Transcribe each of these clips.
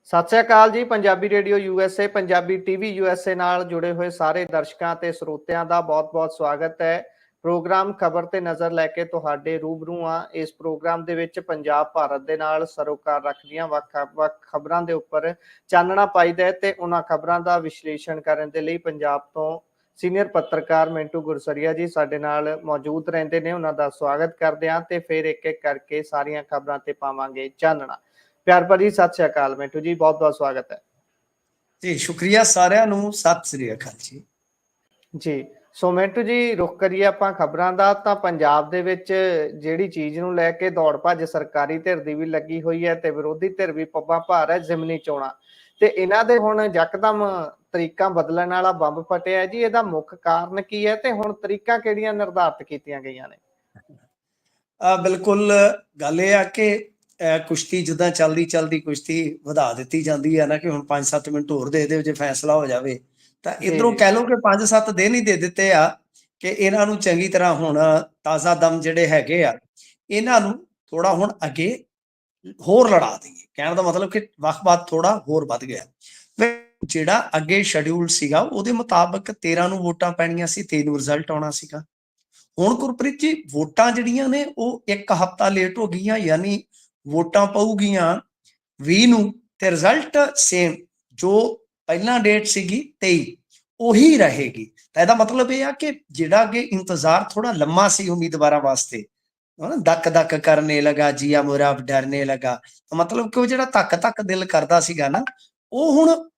ਸਤਿ ਸ੍ਰੀ ਅਕਾਲ ਜੀ। Punjabi radio USA, Punjabi TV USA ਨਾਲ ਜੁੜੇ ਹੋਏ ਸਾਰੇ ਦਰਸ਼ਕਾਂ ਤੇ ਸਰੋਤਿਆਂ ਦਾ ਬਹੁਤ-ਬਹੁਤ ਸਵਾਗਤ ਹੈ। ਪ੍ਰੋਗਰਾਮ ਖਬਰ ਤੇ ਨਜ਼ਰ ਲੈ ਕੇ ਤੁਹਾਡੇ ਰੂਬਰੂ ਆ। ਇਸ ਪ੍ਰੋਗਰਾਮ ਦੇ ਵਿੱਚ ਪੰਜਾਬ ਭਾਰਤ ਦੇ ਨਾਲ ਸਰੋਕਾਰ ਰੱਖਦੀਆਂ ਵੱਖ-ਵੱਖ ਖਬਰਾਂ ਦੇ ਉੱਪਰ ਚਾਨਣਾ ਪਾਈਦਾ ਹੈ ਤੇ ਉਹਨਾਂ ਖਬਰਾਂ ਦਾ ਵਿਸ਼ਲੇਸ਼ਣ ਕਰਨ ਦੇ ਲਈ ਪੰਜਾਬ ਤੋਂ ਸੀਨੀਅਰ ਪੱਤਰਕਾਰ ਮਿੰਟੂ ਗੁਰਸਰੀਆ ਜੀ ਸਾਡੇ ਨਾਲ ਮੌਜੂਦ ਰਹਿੰਦੇ ਨੇ। ਉਹਨਾਂ ਦਾ ਸਵਾਗਤ ਕਰਦੇ ਹਾਂ ਤੇ ਫਿਰ ਇੱਕ-ਇੱਕ ਕਰਕੇ ਸਾਰੀਆਂ ਖਬਰਾਂ ਤੇ ਪਾਵਾਂਗੇ ਚਾਨਣਾ। ਪਿਆਰ ਭਰੀ ਸਤਿ ਸ੍ਰੀ ਅਕਾਲ ਮਿੰਟੂ ਜੀ, ਬਹੁਤ ਬਹੁਤ ਸਵਾਗਤ ਹੈ ਜੀ। ਸ਼ੁਕਰੀਆ ਸਾਰਿਆਂ ਨੂੰ, ਸਤਿ ਸ੍ਰੀ ਅਕਾਲ ਜੀ। ਜੀ ਸੋ ਮਿੰਟੂ ਜੀ, ਰੁਕ ਕਰੀਏ ਆਪਾਂ ਖਬਰਾਂ ਦਾ। ਤਾਂ ਪੰਜਾਬ ਦੇ ਵਿੱਚ ਜਿਹੜੀ ਚੀਜ਼ ਨੂੰ ਲੈ ਕੇ ਦੌੜ ਭੱਜ ਸਰਕਾਰੀ ਧਿਰ ਦੀ ਵੀ ਲੱਗੀ ਹੋਈ ਹੈ ਤੇ ਵਿਰੋਧੀ ਧਿਰ ਵੀ ਪੱਬਾਂ ਭਾਰ ਹੈ, ਜ਼ਿਮਨੀ ਚੋਣਾਂ ਤੇ ਇਹਨਾਂ ਦੇ ਹੁਣ ਯਕਦਮ ਤਰੀਕਾਂ ਬਦਲਣ ਵਾਲਾ ਬੰਬ ਫਟਿਆ ਜੀ। ਇਹਦਾ ਮੁੱਖ ਕਾਰਨ ਕੀ ਹੈ ਤੇ ਹੁਣ ਤਰੀਕਾਂ ਕਿਹੜੀਆਂ ਨਿਰਧਾਰਿਤ ਕੀਤੀਆਂ ਗਈਆਂ ਨੇ? ਬਿਲਕੁਲ ਗੱਲ ਇਹ ਆ ਕਿ ਕੁਸ਼ਤੀ ਜਿੱਦਾਂ ਚਲਦੀ ਕੁਸ਼ਤੀ ਵਧਾ ਦਿੱਤੀ ਜਾਂਦੀ ਹੈ ਨਾ, ਕਿ ਹੁਣ 5-7 ਮਿੰਟ ਹੋਰ ਦੇ ਦੇ ਜੇ ਫੈਸਲਾ ਹੋ ਜਾਵੇ ਤਾਂ ਇਧਰੋਂ ਕਹਿ ਲਓ ਕਿ 5-7 ਦਿਨ ਹੀ ਦੇ ਦਿੱਤੇ ਆ ਕਿ ਇਹਨਾਂ ਨੂੰ ਚੰਗੀ ਤਰ੍ਹਾਂ ਹੁਣ ਤਾਜ਼ਾ ਦਮ ਜਿਹੜੇ ਹੈਗੇ ਆ ਇਹਨਾਂ ਨੂੰ ਥੋੜਾ ਹੁਣ ਅੱਗੇ ਹੋਰ ਲੜਾ ਦਈਏ। ਕਹਿਣ ਦਾ ਮਤਲਬ ਕਿ ਵਕਤ ਥੋੜਾ ਹੋਰ ਵੱਧ ਗਿਆ। ਜਿਹੜਾ ਅੱਗੇ ਸ਼ੈਡਿਊਲ ਸੀਗਾ ਉਹਦੇ ਮੁਤਾਬਕ 13 ਨੂੰ ਵੋਟਾਂ ਪੈਣੀਆਂ ਸੀ, 23 ਨੂੰ ਰਿਜ਼ਲਟ ਆਉਣਾ ਸੀਗਾ। ਹੁਣ ਗੁਰਪ੍ਰੀਤ ਜੀ, ਵੋਟਾਂ ਜਿਹੜੀਆਂ ਨੇ ਉਹ ਇੱਕ ਹਫ਼ਤਾ ਲੇਟ ਹੋ ਗਈਆਂ, ਯਾਨੀ ਵੋਟਾਂ ਪਊਗੀਆਂ 20 ਨੂੰ ਤੇ ਰਿਜ਼ਲਟ ਸੇਮ ਜੋ ਪਹਿਲਾਂ ਡੇਟ ਸੀਗੀ 23 ਉਹੀ ਰਹੇਗੀ। ਤਾਂ ਇਹਦਾ ਮਤਲਬ ਇਹ ਆ ਕਿ ਜਿਹੜਾ ਅੱਗੇ ਇੰਤਜ਼ਾਰ ਥੋੜਾ ਲੰਮਾ ਸੀ ਉਮੀਦਵਾਰਾਂ ਵਾਸਤੇ, ਧੱਕ ਕਰਨੇ ਲਗਾ, ਜੀਆ ਮੇਰਾ ਡਰਨੇ ਲਗਾ, ਮਤਲਬ ਕਿ ਉਹ ਜਿਹੜਾ ਧੱਕ ਦਿਲ ਕਰਦਾ ਸੀਗਾ ਨਾ, ਉਹ ਹੁਣ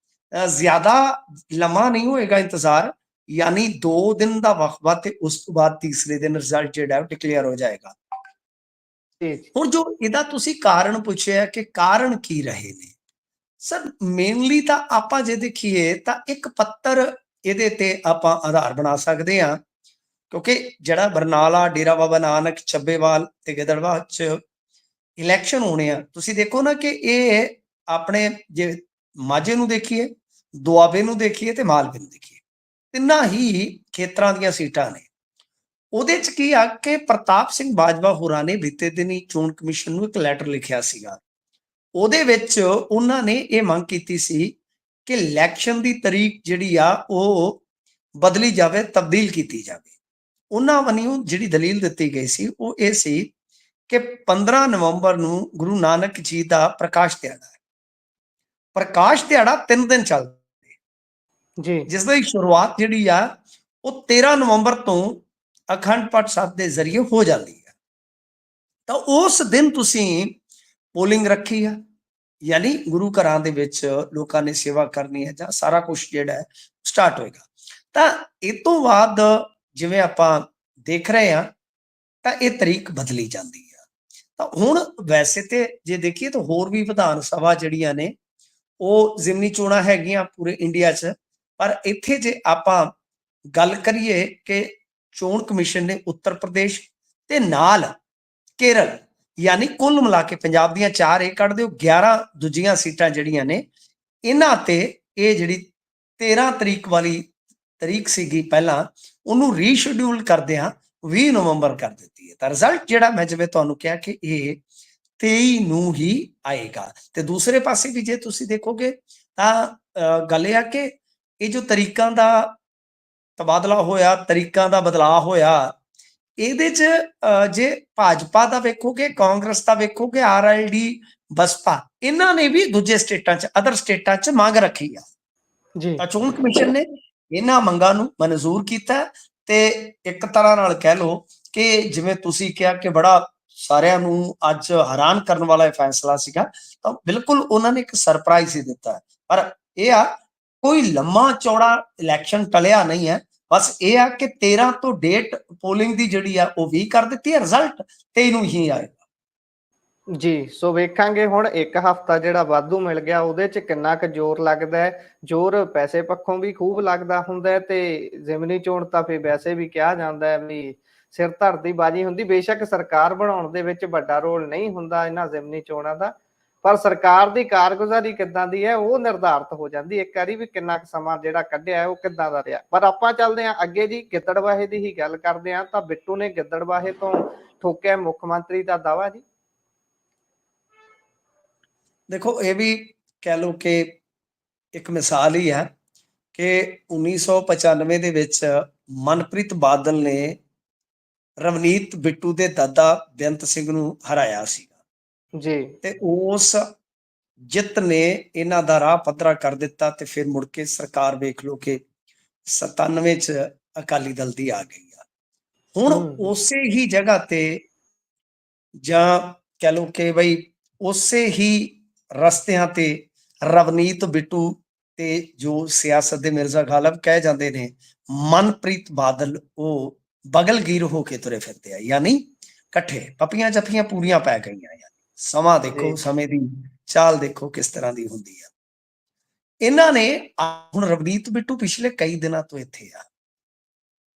ਜ਼ਿਆਦਾ ਲੰਮਾ ਨਹੀਂ ਹੋਏਗਾ ਇੰਤਜ਼ਾਰ। ਯਾਨੀ 2 ਦਿਨ ਦਾ ਵਕਤ ਤੇ ਉਸ ਤੋਂ ਬਾਅਦ ਤੀਸਰੇ ਦਿਨ ਰਿਜ਼ਲਟ ਜਿਹੜਾ ਡਿਕਲੇਅਰ ਹੋ ਜਾਏਗਾ। ਹੁਣ ਜੋ ਇਹਦਾ ਤੁਸੀਂ ਕਾਰਨ ਪੁੱਛਿਆ ਕਿ ਕਾਰਨ ਕੀ ਰਹੇ ਨੇ, ਸਰ ਮੇਨਲੀ ਤਾਂ ਆਪਾਂ ਜੇ ਦੇਖੀਏ ਤਾਂ ਇੱਕ ਪੱਤਰ ਇਹਦੇ ਤੇ ਆਪਾਂ ਆਧਾਰ ਬਣਾ ਸਕਦੇ ਹਾਂ, ਕਿਉਂਕਿ ਜਿਹੜਾ ਬਰਨਾਲਾ, ਡੇਰਾ ਬਾਬਾ ਨਾਨਕ, ਚੱਬੇਵਾਲ ਤੇ ਗਿੱਦੜਬਾਹਾ ਚ ਇਲੈਕਸ਼ਨ ਹੋਣੇ ਆ। ਤੁਸੀਂ ਦੇਖੋ ਨਾ ਕਿ ਇਹ ਆਪਣੇ ਜੇ ਮਾਝੇ ਨੂੰ ਦੇਖੀਏ, ਦੁਆਬੇ ਨੂੰ ਦੇਖੀਏ ਤੇ ਮਾਲਵੇ ਨੂੰ ਦੇਖੀਏ, ਤਿੰਨਾਂ ਹੀ ਖੇਤਰਾਂ ਦੀਆਂ ਸੀਟਾਂ ਨੇ। ਉਹਦੇ ਚ ਕੀ ਆ ਕਿ ਪ੍ਰਤਾਪ ਸਿੰਘ ਬਾਜਵਾ ਹੋਰਾਂ ਨੇ ਬੀਤੇ ਦਿਨੀ ਚੋਣ ਕਮਿਸ਼ਨ ਨੂੰ ਇੱਕ ਲੈਟਰ ਲਿਖਿਆ ਸੀਗਾ। ਉਹਦੇ ਵਿੱਚ ਉਹਨਾਂ ਨੇ ਇਹ ਮੰਗ ਕੀਤੀ ਸੀ ਕਿ ਇਲੈਕਸ਼ਨ ਦੀ ਤਰੀਕ ਜਿਹੜੀ ਆ ਉਹ ਬਦਲੀ ਜਾਵੇ, ਤਬਦੀਲ ਕੀਤੀ ਜਾਵੇ। ਉਹਨਾਂ ਵੱਲੋਂ ਜਿਹੜੀ ਦਲੀਲ ਦਿੱਤੀ ਗਈ ਸੀ ਉਹ ਇਹ ਸੀ ਕਿ 15 ਨਵੰਬਰ ਨੂੰ ਗੁਰੂ ਨਾਨਕ ਜੀ ਦਾ ਪ੍ਰਕਾਸ਼ ਦਿਹਾੜਾ ਹੈ। ਪ੍ਰਕਾਸ਼ ਦਿਹਾੜਾ 3 ਦਿਨ ਚੱਲਦਾ ਜੀ, ਜਿਸ ਦੀ ਸ਼ੁਰੂਆਤ ਜਿਹੜੀ ਆ ਉਹ 13 ਨਵੰਬਰ ਤੋਂ ਅਖੰਡ ਪਾਠ ਸਾਹਿਬ ਦੇ ਜ਼ਰੀਏ ਹੋ ਜਾਂਦੀ ਹੈ। ਤਾਂ ਉਸ ਦਿਨ ਤੁਸੀਂ ਪੋਲਿੰਗ ਰੱਖੀ ਆ, ਯਾਨੀ ਗੁਰੂ ਘਰਾਂ ਦੇ ਵਿੱਚ ਲੋਕਾਂ ਨੇ ਸੇਵਾ ਕਰਨੀ ਹੈ ਜਾਂ ਸਾਰਾ ਕੁਝ ਜਿਹੜਾ ਸਟਾਰਟ ਹੋਏਗਾ। ਤਾਂ ਇਹ ਤੋਂ ਬਾਅਦ ਜਿਵੇਂ ਆਪਾਂ ਦੇਖ ਰਹੇ ਹਾਂ ਤਾਂ ਇਹ ਤਰੀਕ ਬਦਲੀ ਜਾਂਦੀ ਆ। ਤਾਂ ਹੁਣ ਵੈਸੇ ਤੇ ਜੇ ਦੇਖੀਏ ਤਾਂ ਹੋਰ ਵੀ ਵਿਧਾਨ ਸਭਾ ਜਿਹੜੀਆਂ ਨੇ ਉਹ ਜ਼ਿਮਨੀ ਚੋਣਾਂ ਹੈਗੀਆਂ ਪੂਰੇ ਇੰਡੀਆ 'ਚ, ਪਰ ਇੱਥੇ ਜੇ ਆਪਾਂ ਗੱਲ ਕਰੀਏ ਕਿ ਚੋਣ ਕਮਿਸ਼ਨ ਨੇ ਉੱਤਰ ਪ੍ਰਦੇਸ਼ ਤੇ ਨਾਲ ਕੇਰਲ, ਯਾਨੀ ਕੁੱਲ ਮਿਲਾ ਕੇ ਪੰਜਾਬ ਦੀਆਂ 4 ਇਹ ਕੱਢ ਦਿਓ, 11 ਦੂਜੀਆਂ ਸੀਟਾਂ ਜਿਹੜੀਆਂ ਨੇ ਇਹਨਾਂ ਤੇ ਇਹ ਜਿਹੜੀ 13 ਤਰੀਕ ਵਾਲੀ ਤਰੀਕ ਸੀਗੀ ਪਹਿਲਾਂ, ਉਹਨੂੰ ਰੀਸ਼ਡਿਊਲ ਕਰਦੇ ਹਾਂ 20 ਨਵੰਬਰ ਕਰ ਦਿੱਤੀ ਹੈ। ਤਾਂ ਰਿਜ਼ਲਟ ਜਿਹੜਾ ਮੈਂ ਜਿਵੇਂ ਤੁਹਾਨੂੰ ਕਿਹਾ ਕਿ ਇਹ 23 ਨੂੰ ਹੀ ਆਏਗਾ। ਤੇ ਦੂਸਰੇ ਪਾਸੇ ਵੀ ਜੇ ਤੁਸੀਂ ਦੇਖੋਗੇ ਤਾਂ ਗੱਲ ਇਹ ਆ ਕਿ ਇਹ ਜੋ ਤਰੀਕਾਂ ਦਾ ਤਬਾਦਲਾ ਹੋਇਆ, ਤਰੀਕਾਂ ਦਾ ਬਦਲਾਅ ਹੋਇਆ, ਇਹਦੇ 'ਚ ਜੇ ਭਾਜਪਾ ਦਾ ਵੇਖੋਗੇ, ਕਾਂਗਰਸ ਦਾ ਵੇਖੋਗੇ, RLD, ਬਸਪਾ, ਇਹਨਾਂ ਨੇ ਵੀ ਦੂਜੇ ਸਟੇਟਾਂ 'ਚ, ਅਦਰ ਸਟੇਟਾਂ 'ਚ ਮੰਗ ਰੱਖੀ ਆ ਜੀ। ਤਾਂ ਚੋਣ ਕਮਿਸ਼ਨ ਨੇ ਇਹਨਾਂ ਮੰਗਾਂ ਨੂੰ ਮਨਜ਼ੂਰ ਕੀਤਾ ਤੇ ਇੱਕ ਤਰ੍ਹਾਂ ਨਾਲ ਕਹਿ ਲਓ ਕਿ ਜਿਵੇਂ ਤੁਸੀਂ ਕਿਹਾ ਕਿ ਬੜਾ ਸਾਰਿਆਂ ਨੂੰ ਅੱਜ ਹੈਰਾਨ ਕਰਨ ਵਾਲਾ ਇਹ ਫੈਸਲਾ ਸੀਗਾ, ਤਾਂ ਬਿਲਕੁਲ ਉਹਨਾਂ ਨੇ ਇੱਕ ਸਰਪ੍ਰਾਈਜ਼ ਹੀ ਦਿੱਤਾ। ਪਰ ਇਹ ਆ ਕੋਈ ਲੰਮਾ ਚੌੜਾ ਇਲੈਕਸ਼ਨ ਟਲਿਆ ਨਹੀਂ ਹੈ, ਬਸ ਇਹ ਆ ਕਿ 13 ਤੋਂ ਡੇਟ ਪੋਲਿੰਗ ਦੀ ਜਿਹੜੀ ਆ ਉਹ 20 ਕਰ ਦਿੱਤੀ ਹੈ, ਰਿਜ਼ਲਟ 23 ਨੂੰ ਹੀ ਆਏਗਾ ਜੀ। ਸੋ ਵੇਖਾਂਗੇ ਹੁਣ ਇੱਕ ਹਫ਼ਤਾ ਜਿਹੜਾ ਵਾਧੂ ਮਿਲ ਗਿਆ ਉਹਦੇ 'ਚ ਕਿੰਨਾ ਕੁ ਜ਼ੋਰ ਲੱਗਦਾ ਹੈ। ਜ਼ੋਰ ਪੈਸੇ ਪੱਖੋਂ ਵੀ ਖੂਬ ਲੱਗਦਾ ਹੁੰਦਾ ਹੈ ਤੇ ਜ਼ਿਮਨੀ ਚੋਣ ਤਾਂ ਫਿਰ ਵੈਸੇ ਵੀ ਕਿਹਾ ਜਾਂਦਾ ਹੈ ਵੀ ਸਿਰ ਧੜ ਦੀ ਬਾਜੀ ਹੁੰਦੀ। ਬੇਸ਼ੱਕ ਸਰਕਾਰ ਬਣਾਉਣ ਦੇ ਵਿੱਚ ਵੱਡਾ ਰੋਲ ਨਹੀਂ ਹੁੰਦਾ ਇਹਨਾਂ ਜ਼ਿਮਨੀ ਚੋਣਾਂ ਦਾ, ਪਰ ਸਰਕਾਰ ਦੀ ਕਾਰਗੁਜ਼ਾਰੀ ਕਿੱਦਾਂ ਦੀ ਹੈ ਉਹ ਨਿਰਧਾਰਿਤ ਹੋ ਜਾਂਦੀ ਇੱਕ ਵਾਰੀ ਵੀ ਕਿੰਨਾ ਕੁ ਸਮਾਂ ਜਿਹੜਾ ਕੱਢਿਆ ਉਹ ਕਿੱਦਾਂ ਦਾ ਰਿਹਾ। ਪਰ ਆਪਾਂ ਚੱਲਦੇ ਹਾਂ ਅੱਗੇ ਜੀ, ਗਿੱਦੜਬਾਹੇ ਦੀ ਹੀ ਗੱਲ ਕਰਦੇ ਹਾਂ। ਤਾਂ ਬਿੱਟੂ ਨੇ ਗਿੱਦੜਬਾਹੇ ਤੋਂ ਠੋਕਿਆ ਮੁੱਖ ਮੰਤਰੀ ਦਾ ਦਾਅਵਾ ਜੀ। ਦੇਖੋ ਇਹ ਵੀ ਕਹਿ ਲਓ ਕਿ ਇੱਕ ਮਿਸਾਲ ਹੀ ਹੈ ਕਿ 1995 ਦੇ ਵਿੱਚ ਮਨਪ੍ਰੀਤ ਬਾਦਲ ਨੇ ਰਵਨੀਤ ਬਿੱਟੂ ਦੇ ਦਾਦਾ ਬੇਅੰਤ ਸਿੰਘ ਨੂੰ ਹਰਾਇਆ ਸੀਗਾ ਜੀ ਤੇ ਉਸ ਜਿੱਤ ਨੇ ਇਹਨਾਂ ਦਾ ਰਾਹ ਪੱਧਰਾ ਕਰ ਦਿੱਤਾ ਤੇ ਫਿਰ ਮੁੜ ਕੇ ਸਰਕਾਰ ਵੇਖ ਲਓ ਕਿ 97 ਚ ਅਕਾਲੀ ਦਲ ਦੀ ਆ ਗਈ ਆ। ਹੁਣ ਉਸੇ ਹੀ ਜਗ੍ਹਾ ਤੇ ਜਾਂ ਕਹਿ ਲਓ ਕਿ ਬਈ ਉਸੇ ਹੀ ਰਸਤਿਆਂ ਤੇ ਰਵਨੀਤ ਬਿੱਟੂ ਤੇ ਜੋ ਸਿਆਸਤ ਦੇ ਮਿਰਜ਼ਾ ਗਾਲਬ ਕਹਿ ਜਾਂਦੇ ਨੇ ਮਨਪ੍ਰੀਤ ਬਾਦਲ ਉਹ ਬਗਲਗੀਰ ਹੋ ਕੇ ਤੁਰੇ ਫਿਰਦੇ ਆ, ਯਾਨੀ ਇਕੱਠੇ ਪੱਪੀਆਂ ਜੱਫੀਆਂ ਪੂਰੀਆਂ ਪੈ ਗਈਆਂ। ਯਾਨੀ ਸਮਾਂ ਦੇਖੋ, ਸਮੇਂ ਦੀ ਚਾਲ ਦੇਖੋ ਕਿਸ ਤਰ੍ਹਾਂ ਦੀ ਹੁੰਦੀ ਆ। ਇਹਨਾਂ ਨੇ ਹੁਣ ਰਵਨੀਤ ਬਿੱਟੂ ਪਿਛਲੇ ਕਈ ਦਿਨਾਂ ਤੋਂ ਇੱਥੇ ਆ,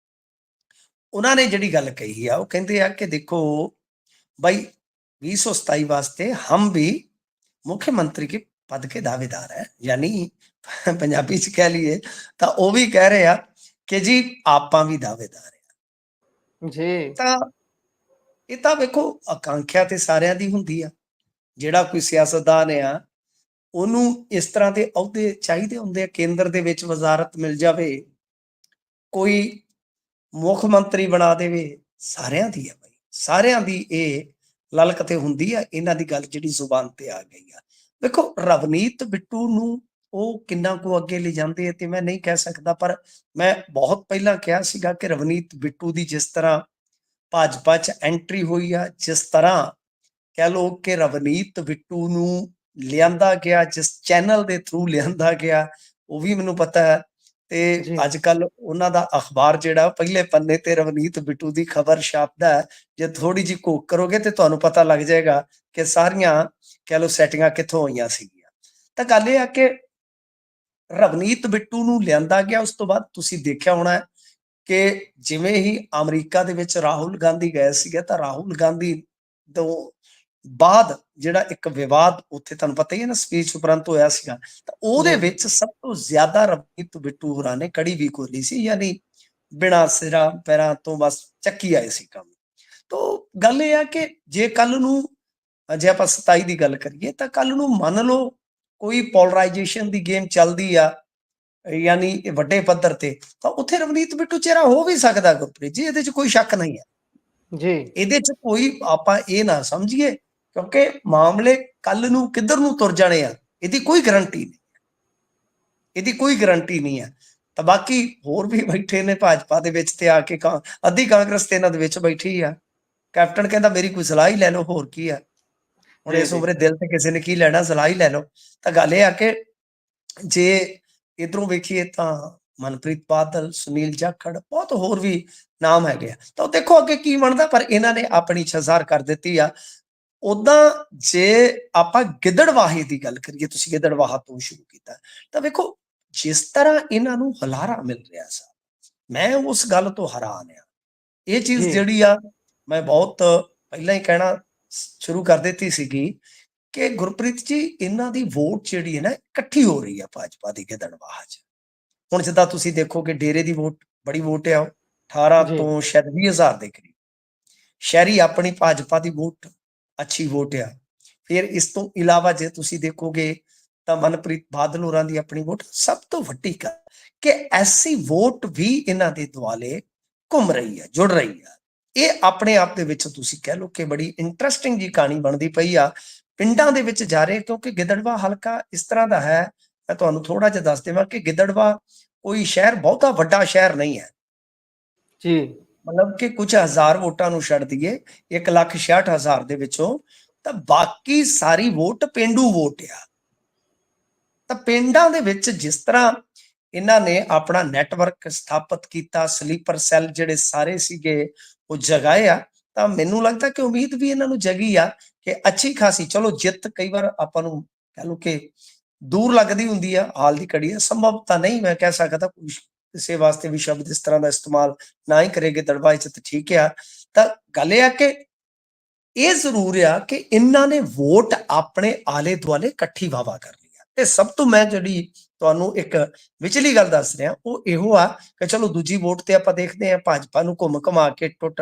ਉਹਨਾਂ ਨੇ ਜਿਹੜੀ ਗੱਲ ਕਹੀ ਆ ਉਹ ਕਹਿੰਦੇ ਆ ਕਿ ਦੇਖੋ भाई 2027 वास्ते हम भी मुख्यमंत्री के पद के दावेदार है, यानी पंजाबी च कह लीए तो वो भी कह रहे हैं कि जी आपां भी दावेदार है जी। ये तो देखो आकांक्षा ते सारियां दी हुंदी आ, जिहड़ा कोई सियासतदान आ ਉਹਨੂੰ ਇਸ ਤਰ੍ਹਾਂ ਦੇ ਅਹੁਦੇ ਚਾਹੀਦੇ ਹੁੰਦੇ ਆ, ਕੇਂਦਰ ਦੇ ਵਿੱਚ ਵਜ਼ਾਰਤ ਮਿਲ ਜਾਵੇ, ਕੋਈ ਮੁੱਖ ਮੰਤਰੀ ਬਣਾ ਦੇਵੇ, ਸਾਰਿਆਂ ਦੀ ਆ ਬਾਈ, ਸਾਰਿਆਂ ਦੀ ਇਹ ਲਲਕ ਤੇ ਹੁੰਦੀ ਆ। ਇਹਨਾਂ ਦੀ ਗੱਲ ਜਿਹੜੀ ਜ਼ੁਬਾਨ ਤੇ ਆ ਗਈ ਆ। ਦੇਖੋ ਰਵਨੀਤ ਬਿੱਟੂ ਨੂੰ ਉਹ ਕਿੰਨਾ ਕੁ ਅੱਗੇ ਲੈ ਜਾਂਦੇ ਆ ਤੇ ਮੈਂ ਨਹੀਂ ਕਹਿ ਸਕਦਾ, ਪਰ ਮੈਂ ਬਹੁਤ ਪਹਿਲਾਂ ਕਿਹਾ ਸੀਗਾ ਕਿ ਰਵਨੀਤ ਬਿੱਟੂ ਦੀ ਜਿਸ ਤਰ੍ਹਾਂ ਭਾਜਪਾ 'ਚ ਐਂਟਰੀ ਹੋਈ ਆ, ਜਿਸ ਤਰ੍ਹਾਂ ਕਹਿ ਲਓ ਕਿ ਰਵਨੀਤ ਬਿੱਟੂ ਨੂੰ ਲਿਆਂਦਾ ਗਿਆ, ਜਿਸ ਚੈਨਲ ਦੇ ਥਰੂ ਲਿਆਂਦਾ ਗਿਆ, ਉਹ ਵੀ ਮੈਨੂੰ ਪਤਾ ਹੈ। ਤੇ ਅੱਜ ਕੱਲ ਉਹਨਾਂ ਦਾ ਅਖਬਾਰ ਜਿਹੜਾ ਪਹਿਲੇ ਪੰਨੇ ਤੇ ਰਵਨੀਤ ਬਿੱਟੂ ਦੀ ਖਬਰ ਛਾਪਦਾ ਹੈ। ਜੇ ਥੋੜੀ ਜਿਹੀ ਘੋਖ ਕਰੋਗੇ ਤੇ ਤੁਹਾਨੂੰ ਪਤਾ ਲੱਗ ਜਾਏਗਾ ਕਿ ਸਾਰੀਆਂ ਕਹਿ ਲਓ ਸੈਟਿੰਗਾਂ ਕਿੱਥੋਂ ਹੋਈਆਂ ਸੀਗੀਆਂ। ਤਾਂ ਗੱਲ ਇਹ ਆ ਕਿ ਰਵਨੀਤ ਬਿੱਟੂ ਨੂੰ ਲਿਆਂਦਾ ਗਿਆ। ਉਸ ਤੋਂ ਬਾਅਦ ਤੁਸੀਂ ਦੇਖਿਆ ਹੋਣਾ ਕਿ ਜਿਵੇਂ ਹੀ ਅਮਰੀਕਾ ਦੇ ਵਿੱਚ ਰਾਹੁਲ ਗਾਂਧੀ ਗਏ ਸੀਗੇ ਤਾਂ ਰਾਹੁਲ ਗਾਂਧੀ ਤੋਂ ਬਾਅਦ ਜਿਹੜਾ ਇੱਕ ਵਿਵਾਦ ਉੱਥੇ ਤੁਹਾਨੂੰ ਪਤਾ ਹੀ ਹੈ ਨਾ ਸਪੀਚ ਉਪਰੰਤ ਹੋਇਆ ਸੀਗਾ, ਤਾਂ ਉਹਦੇ ਵਿੱਚ ਸਭ ਤੋਂ ਜ਼ਿਆਦਾ ਰਵਨੀਤ ਬਿੱਟੂ ਹੋਰਾਂ ਨੇ ਕੜੀ ਵੀ ਖੋਲੀ ਸੀ, ਯਾਨੀ ਬਿਨਾਂ ਸਿਰਾਂ ਪੈਰਾਂ ਤੋਂ ਬਸ ਚੱਕੀ ਆਏ ਸੀ ਕੰਮ। ਤਾਂ ਗੱਲ ਇਹ ਆ ਕਿ ਜੇ ਕੱਲ ਨੂੰ ਜੇ ਆਪਾਂ 27 ਦੀ ਗੱਲ ਕਰੀਏ ਤਾਂ ਕੱਲ ਨੂੰ ਮੰਨ ਲਓ ਕੋਈ ਪੋਲਰਾਈਜੇਸ਼ਨ ਦੀ ਗੇਮ ਚੱਲਦੀ ਆ ਯਾਨੀ ਵੱਡੇ ਪੱਧਰ ਤੇ, ਤਾਂ ਉੱਥੇ ਰਵਨੀਤ ਬਿੱਟੂ ਚਿਹਰਾ ਹੋ ਵੀ ਸਕਦਾ ਗੁਰਪ੍ਰੀਤ ਜੀ, ਇਹਦੇ 'ਚ ਕੋਈ ਸ਼ੱਕ ਨਹੀਂ ਹੈ ਜੀ। ਇਹਦੇ 'ਚ ਕੋਈ ਆਪਾਂ ਇਹ ਨਾ ਸਮਝੀਏ ਕਿਉਂਕਿ ਮਾਮਲੇ ਕੱਲ ਨੂੰ ਕਿੱਧਰ ਨੂੰ ਤੁਰ ਜਾਣੇ ਆ ਇਹਦੀ ਕੋਈ ਗਰੰਟੀ ਨਹੀਂ, ਇਹਦੀ ਕੋਈ ਗਰੰਟੀ ਨਹੀਂ ਹੈ। ਤਾਂ ਬਾਕੀ ਹੋਰ ਵੀ ਬੈਠੇ ਨੇ ਭਾਜਪਾ ਦੇ ਵਿੱਚ ਤੇ ਆ ਕੇ ਅੱਧੀ ਕਾਂਗਰਸ ਤੇ ਇਹਨਾਂ ਦੇ ਵਿੱਚ ਬੈਠੀ ਆ। ਕੈਪਟਨ ਕਹਿੰਦਾ ਮੇਰੀ ਕੋਈ ਸਲਾਹ ਹੀ ਲੈ ਲਓ, ਹੋਰ ਕੀ ਆ, ਹੁਣ ਇਸ ਉਮਰੇ ਦਿਲ ਤੇ ਕਿਸੇ ਨੇ ਕੀ ਲੈਣਾ, ਸਲਾਹ ਹੀ ਲੈ ਲਓ। ਤਾਂ ਗੱਲ ਇਹ ਆ ਕਿ ਜੇ ਇਧਰੋਂ ਵੇਖੀਏ ਤਾਂ ਮਨਪ੍ਰੀਤ ਬਾਦਲ, ਸੁਨੀਲ ਜਾਖੜ, ਬਹੁਤ ਹੋਰ ਵੀ ਨਾਮ ਹੈਗੇ ਆ। ਤਾਂ ਦੇਖੋ ਅੱਗੇ ਕੀ ਬਣਦਾ, ਪਰ ਇਹਨਾਂ ਨੇ ਆਪਣੀ ਇੱਛਾ ਜ਼ਾਹਰ ਕਰ ਦਿੱਤੀ ਆ। ਉਦਾਂ ਜੇ ਆਪਾਂ ਗਿੱਦੜਵਾਹੇ ਦੀ ਗੱਲ ਕਰੀਏ, ਤੁਸੀਂ ਗਿੱਦੜਵਾਹਾ ਤੋਂ ਸ਼ੁਰੂ ਕੀਤਾ, ਤਾਂ ਵੇਖੋ ਜਿਸ ਤਰ੍ਹਾਂ ਇਹਨਾਂ ਨੂੰ ਹੁਲਾਰਾ ਮਿਲ ਰਿਹਾ ਸੀ, ਮੈਂ ਉਸ ਗੱਲ ਤੋਂ ਹੈਰਾਨ ਆ। ਇਹ ਚੀਜ਼ ਜਿਹੜੀ ਆ ਮੈਂ ਬਹੁਤ ਪਹਿਲਾਂ ਹੀ ਕਹਿਣਾ ਸ਼ੁਰੂ ਕਰ ਦਿੱਤੀ ਸੀਗੀ ਕਿ ਗੁਰਪ੍ਰੀਤ ਜੀ ਇਹਨਾਂ ਦੀ ਵੋਟ ਜਿਹੜੀ ਹੈ ਨਾ ਇਕੱਠੀ ਹੋ ਰਹੀ ਆ ਭਾਜਪਾ ਦੀ ਗਿੱਦੜਵਾਹਾ 'ਚ। ਹੁਣ ਜਿੱਦਾਂ ਤੁਸੀਂ ਦੇਖੋ ਕਿ ਡੇਰੇ ਦੀ ਵੋਟ ਬੜੀ ਵੋਟ ਆ, 18 ਤੋਂ ਸ਼ਾਇਦ 20,000 ਦੇ ਕਰੀਬ। ਸ਼ਹਿਰੀ ਆਪਣੀ ਭਾਜਪਾ ਦੀ ਵੋਟ ਅੱਛੀ ਵੋਟ ਆ। ਫਿਰ ਇਸ ਤੋਂ ਇਲਾਵਾ ਜੇ ਤੁਸੀਂ ਦੇਖੋਗੇ ਤਾਂ ਮਨਪ੍ਰੀਤ ਬਾਦਲ ਹੋਰਾਂ ਦੀ ਆਪਣੀ ਵੋਟ ਸਭ ਤੋਂ ਵੱਡੀ ਗੱਲ ਕਿ ਐਸੀ ਵੋਟ ਵੀ ਇਹਨਾਂ ਦੇ ਦੁਆਲੇ ਘੁੰਮ ਰਹੀ ਹੈ, ਜੁੜ ਰਹੀ ਹੈ। ਇਹ ਆਪਣੇ ਆਪ ਦੇ ਵਿੱਚ ਤੁਸੀਂ ਕਹਿ ਲਓ ਕਿ ਬੜੀ ਇੰਟਰਸਟਿੰਗ ਜੀ ਕਹਾਣੀ ਬਣਦੀ ਪਈ ਆ। ਪਿੰਡਾਂ ਦੇ ਵਿੱਚ ਜਾ ਰਹੇ ਕਿਉਂਕਿ ਗਿੱਦੜਵਾ ਹਲਕਾ ਇਸ ਤਰ੍ਹਾਂ ਦਾ ਹੈ, ਮੈਂ ਤੁਹਾਨੂੰ ਥੋੜਾ ਜਿਹਾ ਦੱਸ ਦੇਵਾਂ ਕਿ ਗਿੱਦੜਵਾ ਕੋਈ ਸ਼ਹਿਰ ਬਹੁਤਾ ਵੱਡਾ ਸ਼ਹਿਰ ਨਹੀਂ ਹੈ ਜੀ, ਮਤਲਬ ਕਿ ਕੁਝ ਹਜ਼ਾਰ ਵੋਟਾਂ ਨੂੰ ਛੱਡ ਦਈਏ 1,66,000 ਦੇ ਵਿੱਚੋਂ ਤਾਂ ਬਾਕੀ ਸਾਰੀ ਵੋਟ ਪੇਂਡੂ ਵੋਟ ਆ। ਤਾਂ ਪਿੰਡਾਂ ਦੇ ਵਿੱਚ ਜਿਸ ਤਰ੍ਹਾਂ ਇਹਨਾਂ ਨੇ ਆਪਣਾ ਨੈਟਵਰਕ ਸਥਾਪਿਤ ਕੀਤਾ, ਸਲੀਪਰ ਸੈੱਲ ਜਿਹੜੇ ਸਾਰੇ ਸੀਗੇ ਉਹ ਜਗਾਏ ਆ, ਤਾਂ ਮੈਨੂੰ ਲੱਗਦਾ ਕਿ ਉਮੀਦ ਵੀ ਇਹਨਾਂ ਨੂੰ ਜਗੀ ਆ ਕਿ ਅੱਛੀ ਖਾਸੀ, ਚਲੋ ਜਿੱਤ ਕਈ ਵਾਰ ਆਪਾਂ ਨੂੰ ਕਹਿ ਲਓ ਕਿ ਦੂਰ ਲੱਗਦੀ ਹੁੰਦੀ ਆ, ਹਾਲ ਦੀ ਘੜੀ ਆ, ਸੰਭਵ ਤਾਂ ਨਹੀਂ ਮੈਂ ਕਹਿ ਸਕਦਾ, ਕਿਸੇ ਵਾਸਤੇ ਵੀ ਸ਼ਬਦ ਇਸ ਤਰ੍ਹਾਂ ਦਾ ਇਸਤੇਮਾਲ ਨਾ ਹੀ ਕਰੇਗੇ ਦੜਬਾਈ ਚ ਤਾਂ ਠੀਕ ਆ। ਤਾਂ ਗੱਲ ਇਹ ਆ ਕਿ ਇਹ ਜ਼ਰੂਰ ਆ ਕਿ ਇਹਨਾਂ ਨੇ ਵੋਟ ਆਪਣੇ ਆਲੇ ਦੁਆਲੇ ਇਕੱਠੀ ਵਾਵਾ ਕਰ ਲਈ ਆ। ਤੇ ਸਭ ਤੋਂ ਮੈਂ ਜਿਹੜੀ ਤੁਹਾਨੂੰ ਇੱਕ ਵਿਚਲੀ ਗੱਲ ਦੱਸ ਰਿਹਾ ਉਹ ਇਹੋ ਆ ਕਿ ਚਲੋ ਦੂਜੀ ਵੋਟ ਤੇ ਆਪਾਂ ਦੇਖਦੇ ਹਾਂ ਭਾਜਪਾ ਨੂੰ ਘੁੰਮ ਘੁਮਾ ਕੇ ਟੁੱਟ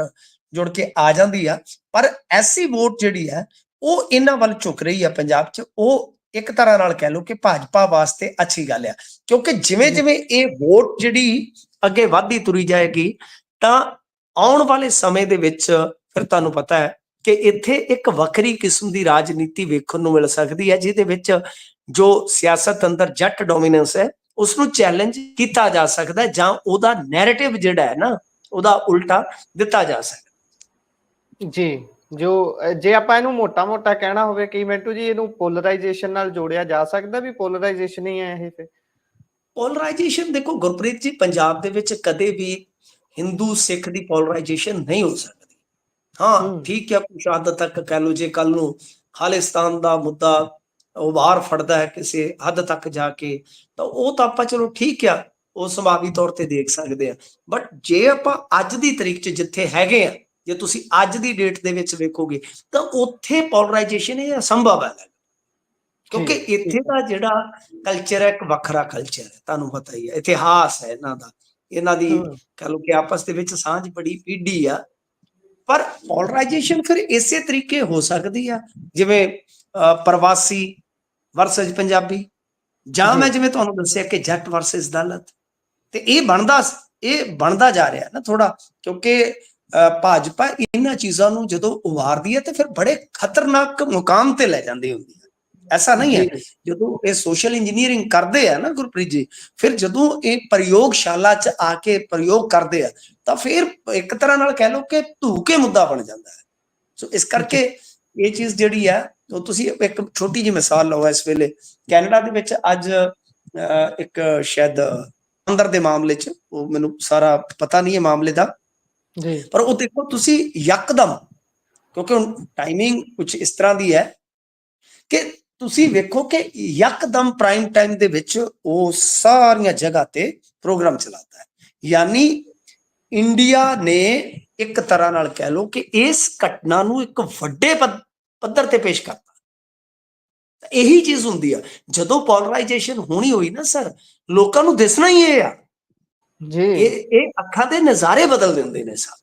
ਜੁੜ ਕੇ ਆ ਜਾਂਦੀ ਆ, ਪਰ ਐਸੀ ਵੋਟ ਜਿਹੜੀ ਹੈ ਉਹ ਇਹਨਾਂ ਵੱਲ ਝੁਕ ਰਹੀ ਆ ਪੰਜਾਬ 'ਚ, ਉਹ ਇੱਕ ਤਰ੍ਹਾਂ ਨਾਲ ਕਹਿ ਲਓ ਕਿ ਭਾਜਪਾ ਵਾਸਤੇ ਅੱਛੀ ਗੱਲ ਆ, ਕਿਉਂਕਿ ਜਿਵੇਂ ਜਿਵੇਂ ਇਹ ਵੋਟ ਜਿਹੜੀ ਅੱਗੇ ਵੱਧਦੀ ਤੁਰੀ ਜਾਏਗੀ ਤਾਂ ਆਉਣ ਵਾਲੇ ਸਮੇਂ ਦੇ ਵਿੱਚ ਫਿਰ ਤੁਹਾਨੂੰ ਪਤਾ ਹੈ ਕਿ ਇੱਥੇ ਇੱਕ ਵੱਖਰੀ ਕਿਸਮ ਦੀ ਰਾਜਨੀਤੀ ਵੇਖਣ ਨੂੰ ਮਿਲ ਸਕਦੀ ਹੈ, ਜਿਹਦੇ ਵਿੱਚ ਜੋ ਸਿਆਸਤ ਅੰਦਰ ਜੱਟ ਡੋਮੀਨੈਂਸ ਹੈ ਉਸ ਨੂੰ ਚੈਲੰਜ ਕੀਤਾ ਜਾ ਸਕਦਾ ਹੈ, ਜਾਂ ਉਹਦਾ ਨੈਰੇਟਿਵ ਜਿਹੜਾ ਹੈ ਨਾ ਉਹਦਾ ਉਲਟਾ ਦਿੱਤਾ ਜਾ ਸਕਦਾ ਜੀ। ਜੋ ਜੇ ਆਪਾਂ ਇਹਨੂੰ ਮੋਟਾ ਕਹਿਣਾ ਹੋਵੇ ਕਿ ਮਿੰਟੂ ਜੀ ਇਹਨੂੰ ਪੋਲਰਾਈਜੇਸ਼ਨ ਨਾਲ ਜੋੜਿਆ ਜਾ ਸਕਦਾ, ਵੀ ਪੋਲਰਾਈਜੇਸ਼ਨ ਹੀ ਹੈ ਇਹ? ਫਿਰ ਪੋਲਰਾਈਜੇਸ਼ਨ ਦੇਖੋ ਗੁਰਪ੍ਰੀਤ ਜੀ, ਪੰਜਾਬ ਦੇ ਵਿੱਚ ਕਦੇ ਵੀ ਹਿੰਦੂ ਸਿੱਖ ਦੀ ਪੋਲਰਾਈਜੇਸ਼ਨ ਨਹੀਂ ਹੋ ਸਕਦੀ। ਹਾਂ ਠੀਕ ਹੈ, ਕੁਛ ਹੱਦ ਤੱਕ ਕਹਿ ਲਓ, ਜੇ ਕੱਲ ਨੂੰ ਖਾਲਿਸਤਾਨ ਦਾ ਮੁੱਦਾ ਉਭਾਰ ਫੜਦਾ ਹੈ ਕਿਸੇ ਹੱਦ ਤੱਕ ਜਾ ਕੇ, ਤਾਂ ਉਹ ਤਾਂ ਆਪਾਂ ਚਲੋ ਠੀਕ ਆ, ਉਹ ਸੰਭਾਵੀ ਤੌਰ ਤੇ ਦੇਖ ਸਕਦੇ ਆ। ਬਟ ਜੇ ਆਪਾਂ ਅੱਜ ਦੀ ਤਰੀਕ 'ਚ ਜਿੱਥੇ ਹੈਗੇ ਆ, ਜੇ ਤੁਸੀਂ ਅੱਜ ਦੀ ਡੇਟ ਦੇ ਵਿੱਚ ਵੇਖੋਗੇ ਤਾਂ ਉੱਥੇ ਪੋਲਰਾਈਜੇਸ਼ਨ ਇਹ ਅਸੰਭਵ ਹੈ, ਕਿਉਂਕਿ ਇੱਥੇ ਦਾ ਜਿਹੜਾ ਕਲਚਰ ਹੈ ਇੱਕ ਵੱਖਰਾ ਕਲਚਰ ਹੈ, ਤੁਹਾਨੂੰ ਪਤਾ ਹੀ ਹੈ, ਇਤਿਹਾਸ ਹੈ ਇਹਨਾਂ ਦਾ, ਇਹਨਾਂ ਦੀ ਕਹ ਲਓ ਕਿ ਆਪਸ ਦੇ ਵਿੱਚ ਸਾਂਝ ਬੜੀ ਪੀਢੀ ਆ। ਪਰ ਪੋਲਰਾਈਜੇਸ਼ਨ ਫਿਰ ਇਸੇ ਤਰੀਕੇ ਹੋ ਸਕਦੀ ਆ ਜਿਵੇਂ ਪ੍ਰਵਾਸੀ ਵਰਸਸ ਪੰਜਾਬੀ, ਜਾਂ ਮੈਂ ਜਿਵੇਂ ਤੁਹਾਨੂੰ ਦੱਸਿਆ ਕਿ ਜੱਟ ਵਰਸਸ ਦਲਿਤ, ਤੇ ਇਹ ਬਣਦਾ ਜਾ ਰਿਹਾ ਨਾ ਥੋੜਾ, ਕਿਉਂਕਿ ਭਾਜਪਾ ਇਹਨਾਂ ਚੀਜ਼ਾਂ ਨੂੰ ਜਦੋਂ ਉਭਾਰਦੀ ਹੈ ਤੇ ਫਿਰ ਬੜੇ ਖਤਰਨਾਕ ਮੁਕਾਮ ਤੇ ਲੈ ਜਾਂਦੀ ਹੁੰਦੀ ਹੈ। ਐਸਾ ਨਹੀਂ ਹੈ, ਜਦੋਂ ਇਹ ਸੋਸ਼ਲ ਇੰਜੀਨੀਅਰਿੰਗ ਕਰਦੇ ਆ ਨਾ ਗੁਰਪ੍ਰੀਤ ਜੀ, ਫਿਰ ਜਦੋਂ ਇਹ ਪ੍ਰਯੋਗਸ਼ਾਲਾ 'ਚ ਆ ਕੇ ਪ੍ਰਯੋਗ ਕਰਦੇ ਆ ਤਾਂ ਫਿਰ ਇੱਕ ਤਰ੍ਹਾਂ ਨਾਲ ਕਹਿ ਲਓ ਕਿ ਧੂਕੇ ਮੁੱਦਾ ਬਣ ਜਾਂਦਾ ਹੈ। ਸੋ ਇਸ ਕਰਕੇ ਇਹ ਚੀਜ਼ ਜਿਹੜੀ ਹੈ, ਉਹ ਤੁਸੀਂ ਇੱਕ ਛੋਟੀ ਜਿਹੀ ਮਿਸਾਲ ਲਓ, ਇਸ ਵੇਲੇ ਕੈਨੇਡਾ ਦੇ ਵਿੱਚ ਅੱਜ ਇੱਕ ਸ਼ਾਇਦ ਅੰਦਰ ਦੇ ਮਾਮਲੇ 'ਚ, ਉਹ ਮੈਨੂੰ ਸਾਰਾ ਪਤਾ ਨਹੀਂ ਹੈ ਮਾਮਲੇ ਦਾ, ਪਰ ਉਹ ਦੇਖੋ ਤੁਸੀਂ ਯਕਦਮ, ਕਿਉਂਕਿ ਹੁਣ ਟਾਈਮਿੰਗ ਕੁਝ ਇਸ ਤਰ੍ਹਾਂ ਦੀ ਹੈ ਕਿ ਤੁਸੀਂ ਵੇਖੋ ਕਿ ਯਕਦਮ ਪ੍ਰਾਈਮ ਟਾਈਮ ਦੇ ਵਿੱਚ ਉਹ ਸਾਰੀਆਂ ਜਗ੍ਹਾ ਤੇ ਪ੍ਰੋਗਰਾਮ ਚਲਾਤਾ ਹੈ। ਯਾਨੀ ਇੰਡੀਆ ਨੇ ਇੱਕ ਤਰ੍ਹਾਂ ਨਾਲ ਕਹਿ ਲਓ ਕਿ ਇਸ ਘਟਨਾ ਨੂੰ ਇੱਕ ਵੱਡੇ ਪੱਧਰ ਤੇ ਪੇਸ਼ ਕਰਤਾ। ਇਹੀ ਚੀਜ਼ ਹੁੰਦੀ ਆ, ਜਦੋਂ ਪੋਲਰਾਈਜੇਸ਼ਨ ਹੋਣੀ ਹੋਈ ਨਾ ਸਰ, ਲੋਕਾਂ ਨੂੰ ਦਿਸਣਾ ਹੀ ਇਹ ਆ ਜੀ, ਇਹ ਅੱਖਾਂ ਦੇ ਨਜ਼ਾਰੇ ਬਦਲ ਦਿੰਦੇ ਨੇ ਸਰ,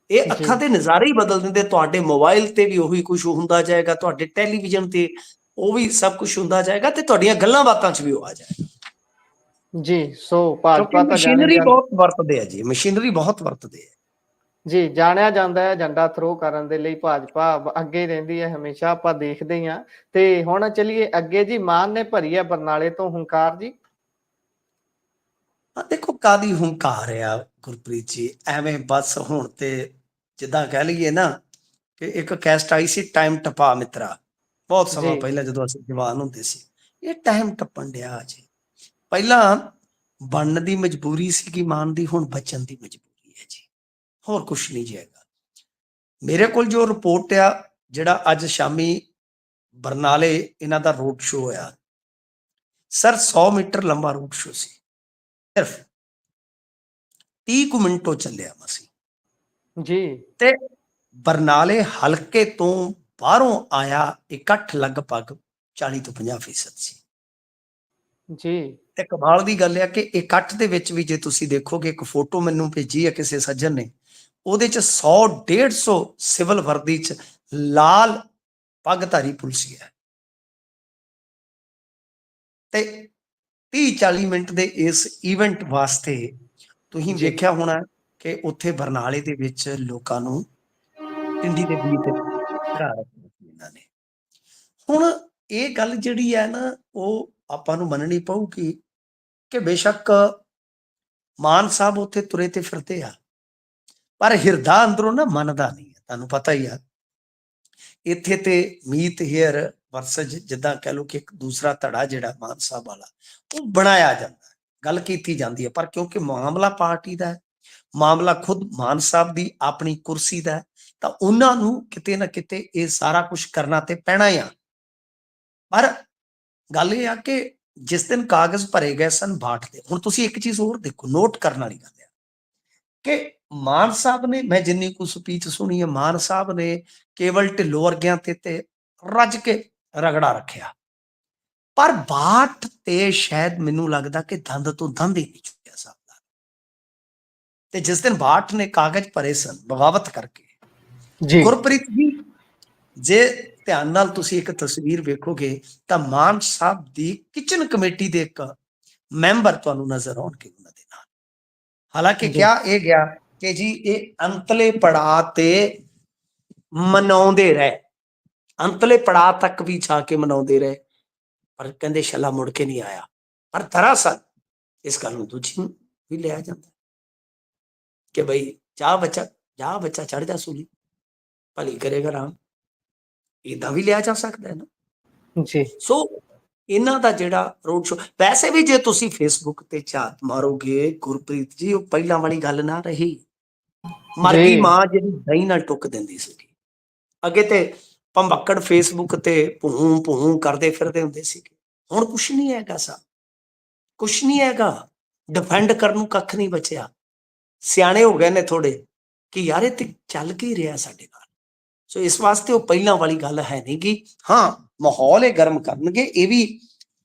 ਇਹ ਅੱਖਾਂ ਦੇ ਨਜ਼ਾਰੇ ਹੀ ਬਦਲ ਦਿੰਦੇ। ਤੁਹਾਡੇ ਮੋਬਾਈਲ ਤੇ ਵੀ ਉਹੀ ਕੁਝ ਹੁੰਦਾ ਜਾਏਗਾ, ਤੁਹਾਡੇ ਟੈਲੀਵਿਜ਼ਨ ਤੇ ਉਹ ਵੀ ਸਭ ਕੁਝ ਹੁੰਦਾ ਜਾਏਗਾ, ਤੇ ਤੁਹਾਡੀਆਂ ਗੱਲਾਂ ਬਾਤਾਂ 'ਚ ਵੀ ਉਹ ਆ ਜਾਏਗਾ ਜੀ। ਸੋ ਭਾਜਪਾ ਤਾਂ ਮਸ਼ੀਨਰੀ ਬਹੁਤ ਵਰਤਦੇ ਆ ਜੀ, ਮਸ਼ੀਨਰੀ ਬਹੁਤ ਵਰਤਦੇ ਆ ਜੀ, ਜਾਣਿਆ ਜਾਂਦਾ ਹੈ ਝੰਡਾ ਥਰੋ ਕਰਨ ਦੇ ਲਈ ਭਾਜਪਾ ਅੱਗੇ ਰਹਿੰਦੀ ਹੈ ਹਮੇਸ਼ਾ, ਆਪਾਂ ਦੇਖਦੇ ਹੀ ਆ। ਤੇ ਹੁਣ ਚਲੀਏ ਅੱਗੇ ਜੀ, ਮਾਨ ਨੇ ਭਰੀ ਹੈ ਬਰਨਾਲੇ ਤੋਂ ਹੰਕਾਰ ਜੀ। ਦੇਖੋ ਕਾਦੀ ਹੰਕਾਰ ਆ ਗੁਰਪ੍ਰੀਤ ਜੀ, ਐਵੇਂ ਬਸ ਹੁਣ ਤੇ ਜਿੱਦਾਂ ਕਹਿ ਲਈਏ ਨਾ ਕਿ ਇੱਕ ਕੈਸਟ ਆਈ ਸੀ, ਟਾਈਮ ਟਪਾ ਮਿੱਤਰਾ, ਬਹੁਤ ਸਮਾਂ ਪਹਿਲਾਂ ਜਦੋਂ ਅਸੀਂ ਜਵਾਨ ਹੁੰਦੇ ਸੀ, ਇਹ ਟਾਈਮ ਟੱਪਣ ਡਿਆ ਜੀ। ਪਹਿਲਾਂ ਬਣਨ ਦੀ ਮਜਬੂਰੀ ਸੀ ਕਿ ਮਾਨ ਦੀ, ਹੁਣ ਬਚਣ ਦੀ ਮਜਬੂਰੀ ਹੈ ਜੀ, ਹੋਰ ਕੁਛ ਨਹੀਂ ਜਾਏਗਾ। ਮੇਰੇ ਕੋਲ ਜੋ ਰਿਪੋਰਟ ਆ, ਜਿਹੜਾ ਅੱਜ ਸ਼ਾਮੀ ਬਰਨਾਲੇ ਇਹਨਾਂ ਦਾ ਰੋਡ ਸ਼ੋ ਹੋਇਆ ਸਰ, 100 ਮੀਟਰ ਲੰਬਾ ਰੋਡ ਸ਼ੋ ਸੀ, ਸਿਰਫ 30 ਮਿੰਟੋਂ ਚੱਲਿਆ ਮਸੀਂ ਜੀ, ਤੇ ਬਰਨਾਲੇ ਹਲਕੇ ਤੋਂ ਬਾਹਰੋਂ ਆਇਆ ਇਕੱਠ ਲਗਭਗ 40 ਤੋਂ 50% ਸੀ ਜੀ। ਤੇ ਕਮਾਲ ਦੀ ਗੱਲ ਹੈ ਕਿ ਇਕੱਠ ਦੇ ਵਿੱਚ ਵੀ ਜੇ ਤੁਸੀਂ ਦੇਖੋਗੇ, ਇੱਕ ਫੋਟੋ ਮੈਨੂੰ ਭੇਜੀ ਹੈ ਕਿਸੇ ਸੱਜਣ ਨੇ, ਉਹਦੇ 'ਚ 100-150 ਸਿਵਲ ਵਰਦੀ 'ਚ ਲਾਲ ਪੱਗਧਾਰੀ ਪੁਲਿਸ ਹੈ, ਤੇ 30-40 ਮਿੰਟ ਦੇ ਇਸ ਇਵੈਂਟ ਵਾਸਤੇ ਤੁਸੀਂ ਵੇਖਿਆ ਹੋਣਾ ਕਿ ਉੱਥੇ ਬਰਨਾਲੇ ਦੇ ਵਿੱਚ ਲੋਕਾਂ ਨੂੰ ਟਿੰਡੀ ਦੇ ਬੀਜ ਤੇ ਚੜਾ ਰੱਖਿਆ ਇਹਨਾਂ ਨੇ। ਹੁਣ ਇਹ ਗੱਲ ਜਿਹੜੀ ਹੈ ਨਾ, ਉਹ ਆਪਾਂ ਨੂੰ ਮੰਨਣੀ ਪਊਗੀ ਕਿ ਬੇਸ਼ੱਕ ਮਾਨ ਸਾਹਿਬ ਉੱਥੇ ਤੁਰੇ ਤੇ ਫਿਰਦੇ ਆ, ਪਰ ਹਿਰਦਾ ਅੰਦਰੋਂ ਨਾ ਮੰਨਦਾ ਨਹੀਂ ਹੈ, ਤੁਹਾਨੂੰ ਪਤਾ ਹੀ ਆ। ਇੱਥੇ ਤੇ ਮੀਤ ਹੇਅਰ ਵਰਸਜ, ਜਿੱਦਾਂ ਕਹਿ ਲਓ ਕਿ ਇੱਕ ਦੂਸਰਾ ਧੜਾ ਜਿਹੜਾ ਮਾਨ ਸਾਹਿਬ ਵਾਲਾ, ਉਹ ਬਣਾਇਆ ਜਾਂਦਾ, ਗੱਲ ਕੀਤੀ ਜਾਂਦੀ ਹੈ, ਪਰ ਕਿਉਂਕਿ ਮਾਮਲਾ ਪਾਰਟੀ ਦਾ ਹੈ, ਮਾਮਲਾ ਖੁਦ ਮਾਨ ਸਾਹਿਬ ਦੀ ਆਪਣੀ ਕੁਰਸੀ ਦਾ, ਤਾਂ ਉਹਨਾਂ ਨੂੰ ਕਿਤੇ ਨਾ ਕਿਤੇ ਇਹ ਸਾਰਾ ਕੁਝ ਕਰਨਾ ਤੇ ਪੈਣਾ ਆ। ਪਰ ਗੱਲ ਇਹ ਆ ਕਿ ਜਿਸ ਦਿਨ ਕਾਗਜ਼ ਭਰੇ ਗਏ ਸਨ ਬਾਠ ਦੇ, ਹੁਣ ਤੁਸੀਂ ਇੱਕ ਚੀਜ਼ ਹੋਰ ਦੇਖੋ, ਨੋਟ ਕਰਨ ਵਾਲੀ ਗੱਲ ਹੈ ਕਿ ਮਾਨ ਸਾਹਿਬ ਨੇ, ਮੈਂ ਜਿੰਨੀ ਕੁ ਸਪੀਚ ਸੁਣੀ ਹੈ, ਮਾਨ ਸਾਹਿਬ ਨੇ ਕੇਵਲ ਢਿੱਲੋਂ ਵਰਗਿਆਂ ਤੇ ਰੱਜ ਕੇ ਰਗੜਾ ਰੱਖਿਆ, ਪਰ ਬਾਠ ਤੇ ਸ਼ਾਇਦ ਮੈਨੂੰ ਲੱਗਦਾ ਕਿ ਦੰਦ ਤੋਂ ਦੰਦ ਹੀ ਨਹੀਂ ਚੁੱਕਿਆ ਸਾਹਿਬ ਦਾ। ਤੇ ਜਿਸ ਦਿਨ ਬਾਠ ਨੇ ਕਾਗਜ਼ ਭਰੇ ਸਨ ਬਗਾਵਤ ਕਰਕੇ, ਗੁਰਪ੍ਰੀਤ ਜੀ ਜੇ ਧਿਆਨ ਨਾਲ ਤੁਸੀਂ ਇੱਕ ਤਸਵੀਰ ਵੇਖੋਗੇ ਤਾਂ ਮਾਨ ਸਾਹਿਬ ਦੀ ਕਿਚਨ ਕਮੇਟੀ ਦੇ ਇੱਕ ਮੈਂਬਰ ਤੁਹਾਨੂੰ ਨਜ਼ਰ ਆਉਣਗੇ ਉਹਨਾਂ ਦੇ ਨਾਲ। ਹਾਲਾਂਕਿ ਜੀ ਕਿਹਾ ਇਹ ਗਿਆ ਕਿ ਜੀ ਇਹ ਅੰਤਲੇ ਪੜਾਅ ਤੇ ਮਨਾਉਂਦੇ ਰਹੇ, ਅੰਤਲੇ ਪੜਾਅ ਤੱਕ ਵੀ ਜਾ ਕੇ ਮਨਾਉਂਦੇ ਰਹੇ, ਪਰ ਕਹਿੰਦੇ ਛੱਲਾ ਮੁੜ ਕੇ ਨਹੀਂ ਆਇਆ। ਪਰ ਦਰਅਸਲ ਇਸ ਗੱਲ ਨੂੰ ਦੂਜੀ ਵੀ ਲਿਆ ਜਾਂਦਾ ਕਿ ਬਈ ਜਾ ਬੱਚਾ ਚੜ ਜਾ ਸੂਲੀ, ਭਲੀ ਕਰੇਗਾ ਰਾਮ, ਏਦਾਂ ਵੀ ਲਿਆ ਜਾ ਸਕਦਾ ਹੈ ਨਾ। ਜੀ ਸੋ ਇਹਨਾਂ ਦਾ ਜਿਹੜਾ ਰੋਡ ਸ਼ੋ, ਵੈਸੇ ਵੀ ਜੇ ਤੁਸੀਂ ਫੇਸਬੁੱਕ ਤੇ ਝਾਤ ਮਾਰੋਗੇ ਗੁਰਪ੍ਰੀਤ ਜੀ, ਉਹ ਪਹਿਲਾਂ ਵਾਲੀ ਗੱਲ ਨਾ ਰਹੀ। ਮਰ ਗਈ ਜੀ ਮਾਂ ਜਿਹੜੀ ਦਹੀਂ ਨਾਲ ਟੁੱਕ ਦਿੰਦੀ ਸੀਗੀ। ਅੱਗੇ ਤੇ ਭੰਬੱਕੜ ਫੇਸਬੁੱਕ ਤੇ ਭੂੰ ਭੂੰ ਕਰਦੇ ਫਿਰਦੇ ਹੁੰਦੇ ਸੀਗੇ। ਹੁਣ ਕੁਛ ਨਹੀਂ ਹੈਗਾ ਸਾ, ਕੁਛ ਨਹੀਂ ਹੈਗਾ, ਡਿਫੈਂਡ ਕਰਨ ਨੂੰ ਕੱਖ ਨਹੀਂ ਬਚਿਆ। ਸਿਆਣੇ ਹੋ ਗਏ ਨੇ ਥੋੜੇ ਕਿ ਯਾਰ ਇਹ ਤੇ ਚੱਲ ਕੀ ਰਿਹਾ ਸਾਡੇ ਨਾਲ। ਸੋ ਇਸ ਵਾਸਤੇ ਉਹ ਪਹਿਲਾਂ ਵਾਲੀ ਗੱਲ ਹੈ ਨਹੀਂ ਗੀ। ਹਾਂ, ਮਾਹੌਲ ਇਹ ਗਰਮ ਕਰਨਗੇ, ਇਹ ਵੀ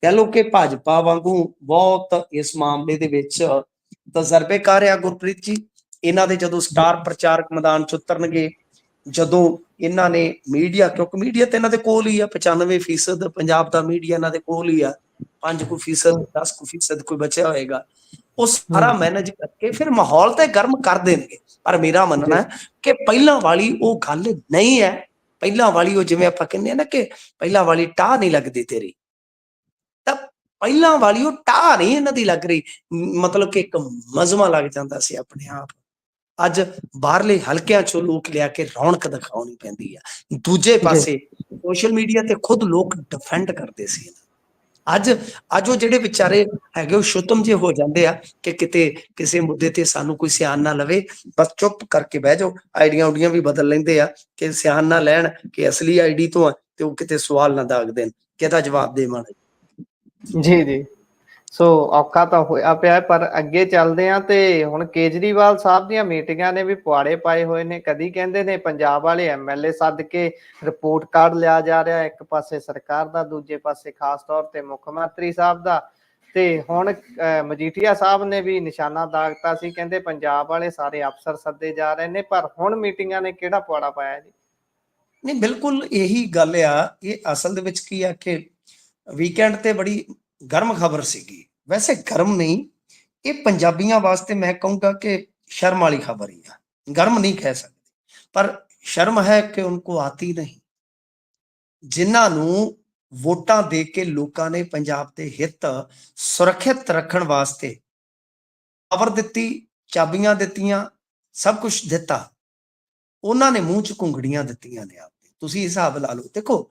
ਕਹਿ ਲਓ ਕਿ ਭਾਜਪਾ ਵਾਂਗੂ ਬਹੁਤ ਇਸ ਮਾਮਲੇ ਦੇ ਵਿੱਚ ਤਜਰਬੇਕਾਰ ਆ ਗੁਰਪ੍ਰੀਤ ਜੀ। ਇਹਨਾਂ ਦੇ ਜਦੋਂ ਸਟਾਰ ਪ੍ਰਚਾਰਕ ਮੈਦਾਨ ਚ ਉਤਰਨਗੇ, ਜਦੋਂ ਇਹਨਾਂ ਨੇ ਮੀਡੀਆ, ਕਿਉਂਕਿ ਮੀਡੀਆ ਤੇ ਇਹਨਾਂ ਦੇ ਕੋਲ ਹੀ ਆ, 95% ਪੰਜਾਬ ਦਾ ਮੀਡੀਆ ਇਹਨਾਂ ਦੇ ਕੋਲ ਹੀ ਆ, 5% 10% ਕੋਈ ਬਚਿਆ ਹੋਏਗਾ, ਉਹ ਸਾਰਾ ਮੈਨੇਜ ਕਰਕੇ ਫਿਰ ਮਾਹੌਲ ਤੇ ਗਰਮ ਕਰ ਦੇਣਗੇ। ਪਰ ਮੇਰਾ ਮੰਨਣਾ ਹੈ ਕਿ ਪਹਿਲਾਂ ਵਾਲੀ ਉਹ ਗੱਲ ਨਹੀਂ ਹੈ। ਪਹਿਲਾਂ ਵਾਲੀ ਉਹ, ਜਿਵੇਂ ਆਪਾਂ ਕਹਿੰਦੇ ਆ ਨਾ ਕਿ ਪਹਿਲਾਂ ਵਾਲੀ ਟਾਹ ਨਹੀਂ ਲੱਗਦੀ ਤੇਰੀ, ਤਾਂ ਪਹਿਲਾਂ ਵਾਲੀ ਉਹ ਟਾਹ ਨਹੀਂ ਇਹਨਾਂ ਦੀ ਲੱਗ ਰਹੀ। ਮਤਲਬ ਕਿ ਇੱਕ ਮਜ਼ਮਾ ਲੱਗ ਜਾਂਦਾ ਸੀ ਆਪਣੇ ਆਪ। ਅੱਜ ਬਾਹਰਲੇ ਹਲਕਿਆਂ ਚੋਂ ਲੋਕ ਲਿਆ ਕੇ ਰੌਣਕ ਦਿਖਾਉਣੀ ਪੈਂਦੀ ਆ। ਦੂਜੇ ਪਾਸੇ ਸੋਸ਼ਲ ਮੀਡੀਆ ਤੇ ਖੁਦ ਲੋਕ ਡਿਫੈਂਡ ਕਰਦੇ ਸੀ। ਅੱਜ ਉਹ ਜਿਹੜੇ ਵਿਚਾਰੇ ਹੈਗੇ ਉਹ ਸ਼ੁਤਮ ਜੇ ਹੋ ਜਾਂਦੇ ਆ ਕਿ ਕਿਤੇ ਕਿਸੇ ਮੁੱਦੇ ਤੇ ਸਾਨੂੰ ਕੋਈ ਸਿਆਣ ਨਾ ਲਵੇ, ਬਸ ਚੁੱਪ ਕਰਕੇ ਬਹਿ ਜਾਓ। ਆਈਡੀਆਂ ਉਡੀਆਂ ਵੀ ਬਦਲ ਲੈਂਦੇ ਆ ਕਿ ਸਿਆਣ ਨਾ ਲੈਣ ਕਿ ਅਸਲੀ ਆਈਡੀ ਤੋਂ ਆ, ਤੇ ਉਹ ਕਿਤੇ ਸਵਾਲ ਨਾ ਦਾਗ ਦੇਣ ਕਿ ਇਹਦਾ ਜਵਾਬ ਦੇ ਮਾੜਾ। ਜੀ ਜੀ ਸੋ ਔਖਾ ਤਾਂ ਹੋਇਆ ਪਿਆ, ਪਰ ਅੱਗੇ ਚੱਲਦੇ ਆ। ਤੇ ਹੁਣ ਕੇਜਰੀਵਾਲ ਸਾਹਿਬ ਦੀਆਂ ਮੀਟਿੰਗਾਂ ਨੇ ਵੀ ਪੁਆੜੇ ਪਾਏ ਹੋਏ ਨੇ। ਕਦੀ ਕਹਿੰਦੇ ਨੇ ਪੰਜਾਬ ਵਾਲੇ ਐਮਐਲਏ ਸੱਦ ਕੇ ਰਿਪੋਰਟ ਕਾਰਡ ਲਿਆ ਜਾ ਰਿਹਾ, ਇੱਕ ਪਾਸੇ ਸਰਕਾਰ ਦਾ, ਦੂਜੇ ਪਾਸੇ ਖਾਸ ਤੌਰ ਤੇ ਮੁੱਖ ਮੰਤਰੀ ਸਾਹਿਬ ਦਾ। ਤੇ ਹੁਣ ਮਜੀਠੀਆ ਸਾਹਿਬ ਨੇ ਵੀ ਨਿਸ਼ਾਨਾ ਦਾਗਤਾ ਸੀ, ਕਹਿੰਦੇ ਪੰਜਾਬ ਵਾਲੇ ਸਾਰੇ ਅਫਸਰ ਸੱਦੇ ਜਾ ਰਹੇ ਨੇ। ਪਰ ਹੁਣ ਮੀਟਿੰਗਾਂ ਨੇ ਕਿਹੜਾ ਪੁਆੜਾ ਪਾਇਆ ਜੀ? ਨਹੀਂ, ਬਿਲਕੁਲ ਇਹੀ ਗੱਲ ਆ। ਇਹ ਅਸਲ ਦੇ ਵਿੱਚ ਕੀ ਆ ਕਿ ਵੀਕਐਂਡ ਤੇ ਬੜੀ ਗਰਮ ਖਬਰ ਸੀਗੀ। ਵੈਸੇ ਗਰਮ ਨਹੀਂ, ਇਹ ਪੰਜਾਬੀਆਂ ਵਾਸਤੇ ਮੈਂ ਕਹੂੰਗਾ ਕਿ ਸ਼ਰਮ ਵਾਲੀ ਖਬਰ ਹੀ ਆ। ਗਰਮ ਨਹੀਂ ਕਹਿ ਸਕਦੇ, ਪਰ ਸ਼ਰਮ ਹੈ ਕਿ ਉनको ਆਤੀ ਨਹੀਂ। ਜਿਨ੍ਹਾਂ ਨੂੰ ਵੋਟਾਂ ਦੇ ਕੇ ਲੋਕਾਂ ਨੇ ਪੰਜਾਬ ਦੇ ਹਿੱਤ ਸੁਰੱਖਿਅਤ ਰੱਖਣ ਵਾਸਤੇ ਪਾਵਰ ਦਿੱਤੀ, ਚਾਬੀਆਂ ਦਿੱਤੀਆਂ, ਸਭ ਕੁਝ ਦਿੱਤਾ, ਉਹਨਾਂ ਨੇ ਮੂੰਹ ਚ ਘੁੰਗੜੀਆਂ ਦਿੱਤੀਆਂ ਨੇ ਆਪਦੇ। ਤੁਸੀਂ ਹਿਸਾਬ ਲਾ ਲਓ। ਦੇਖੋ,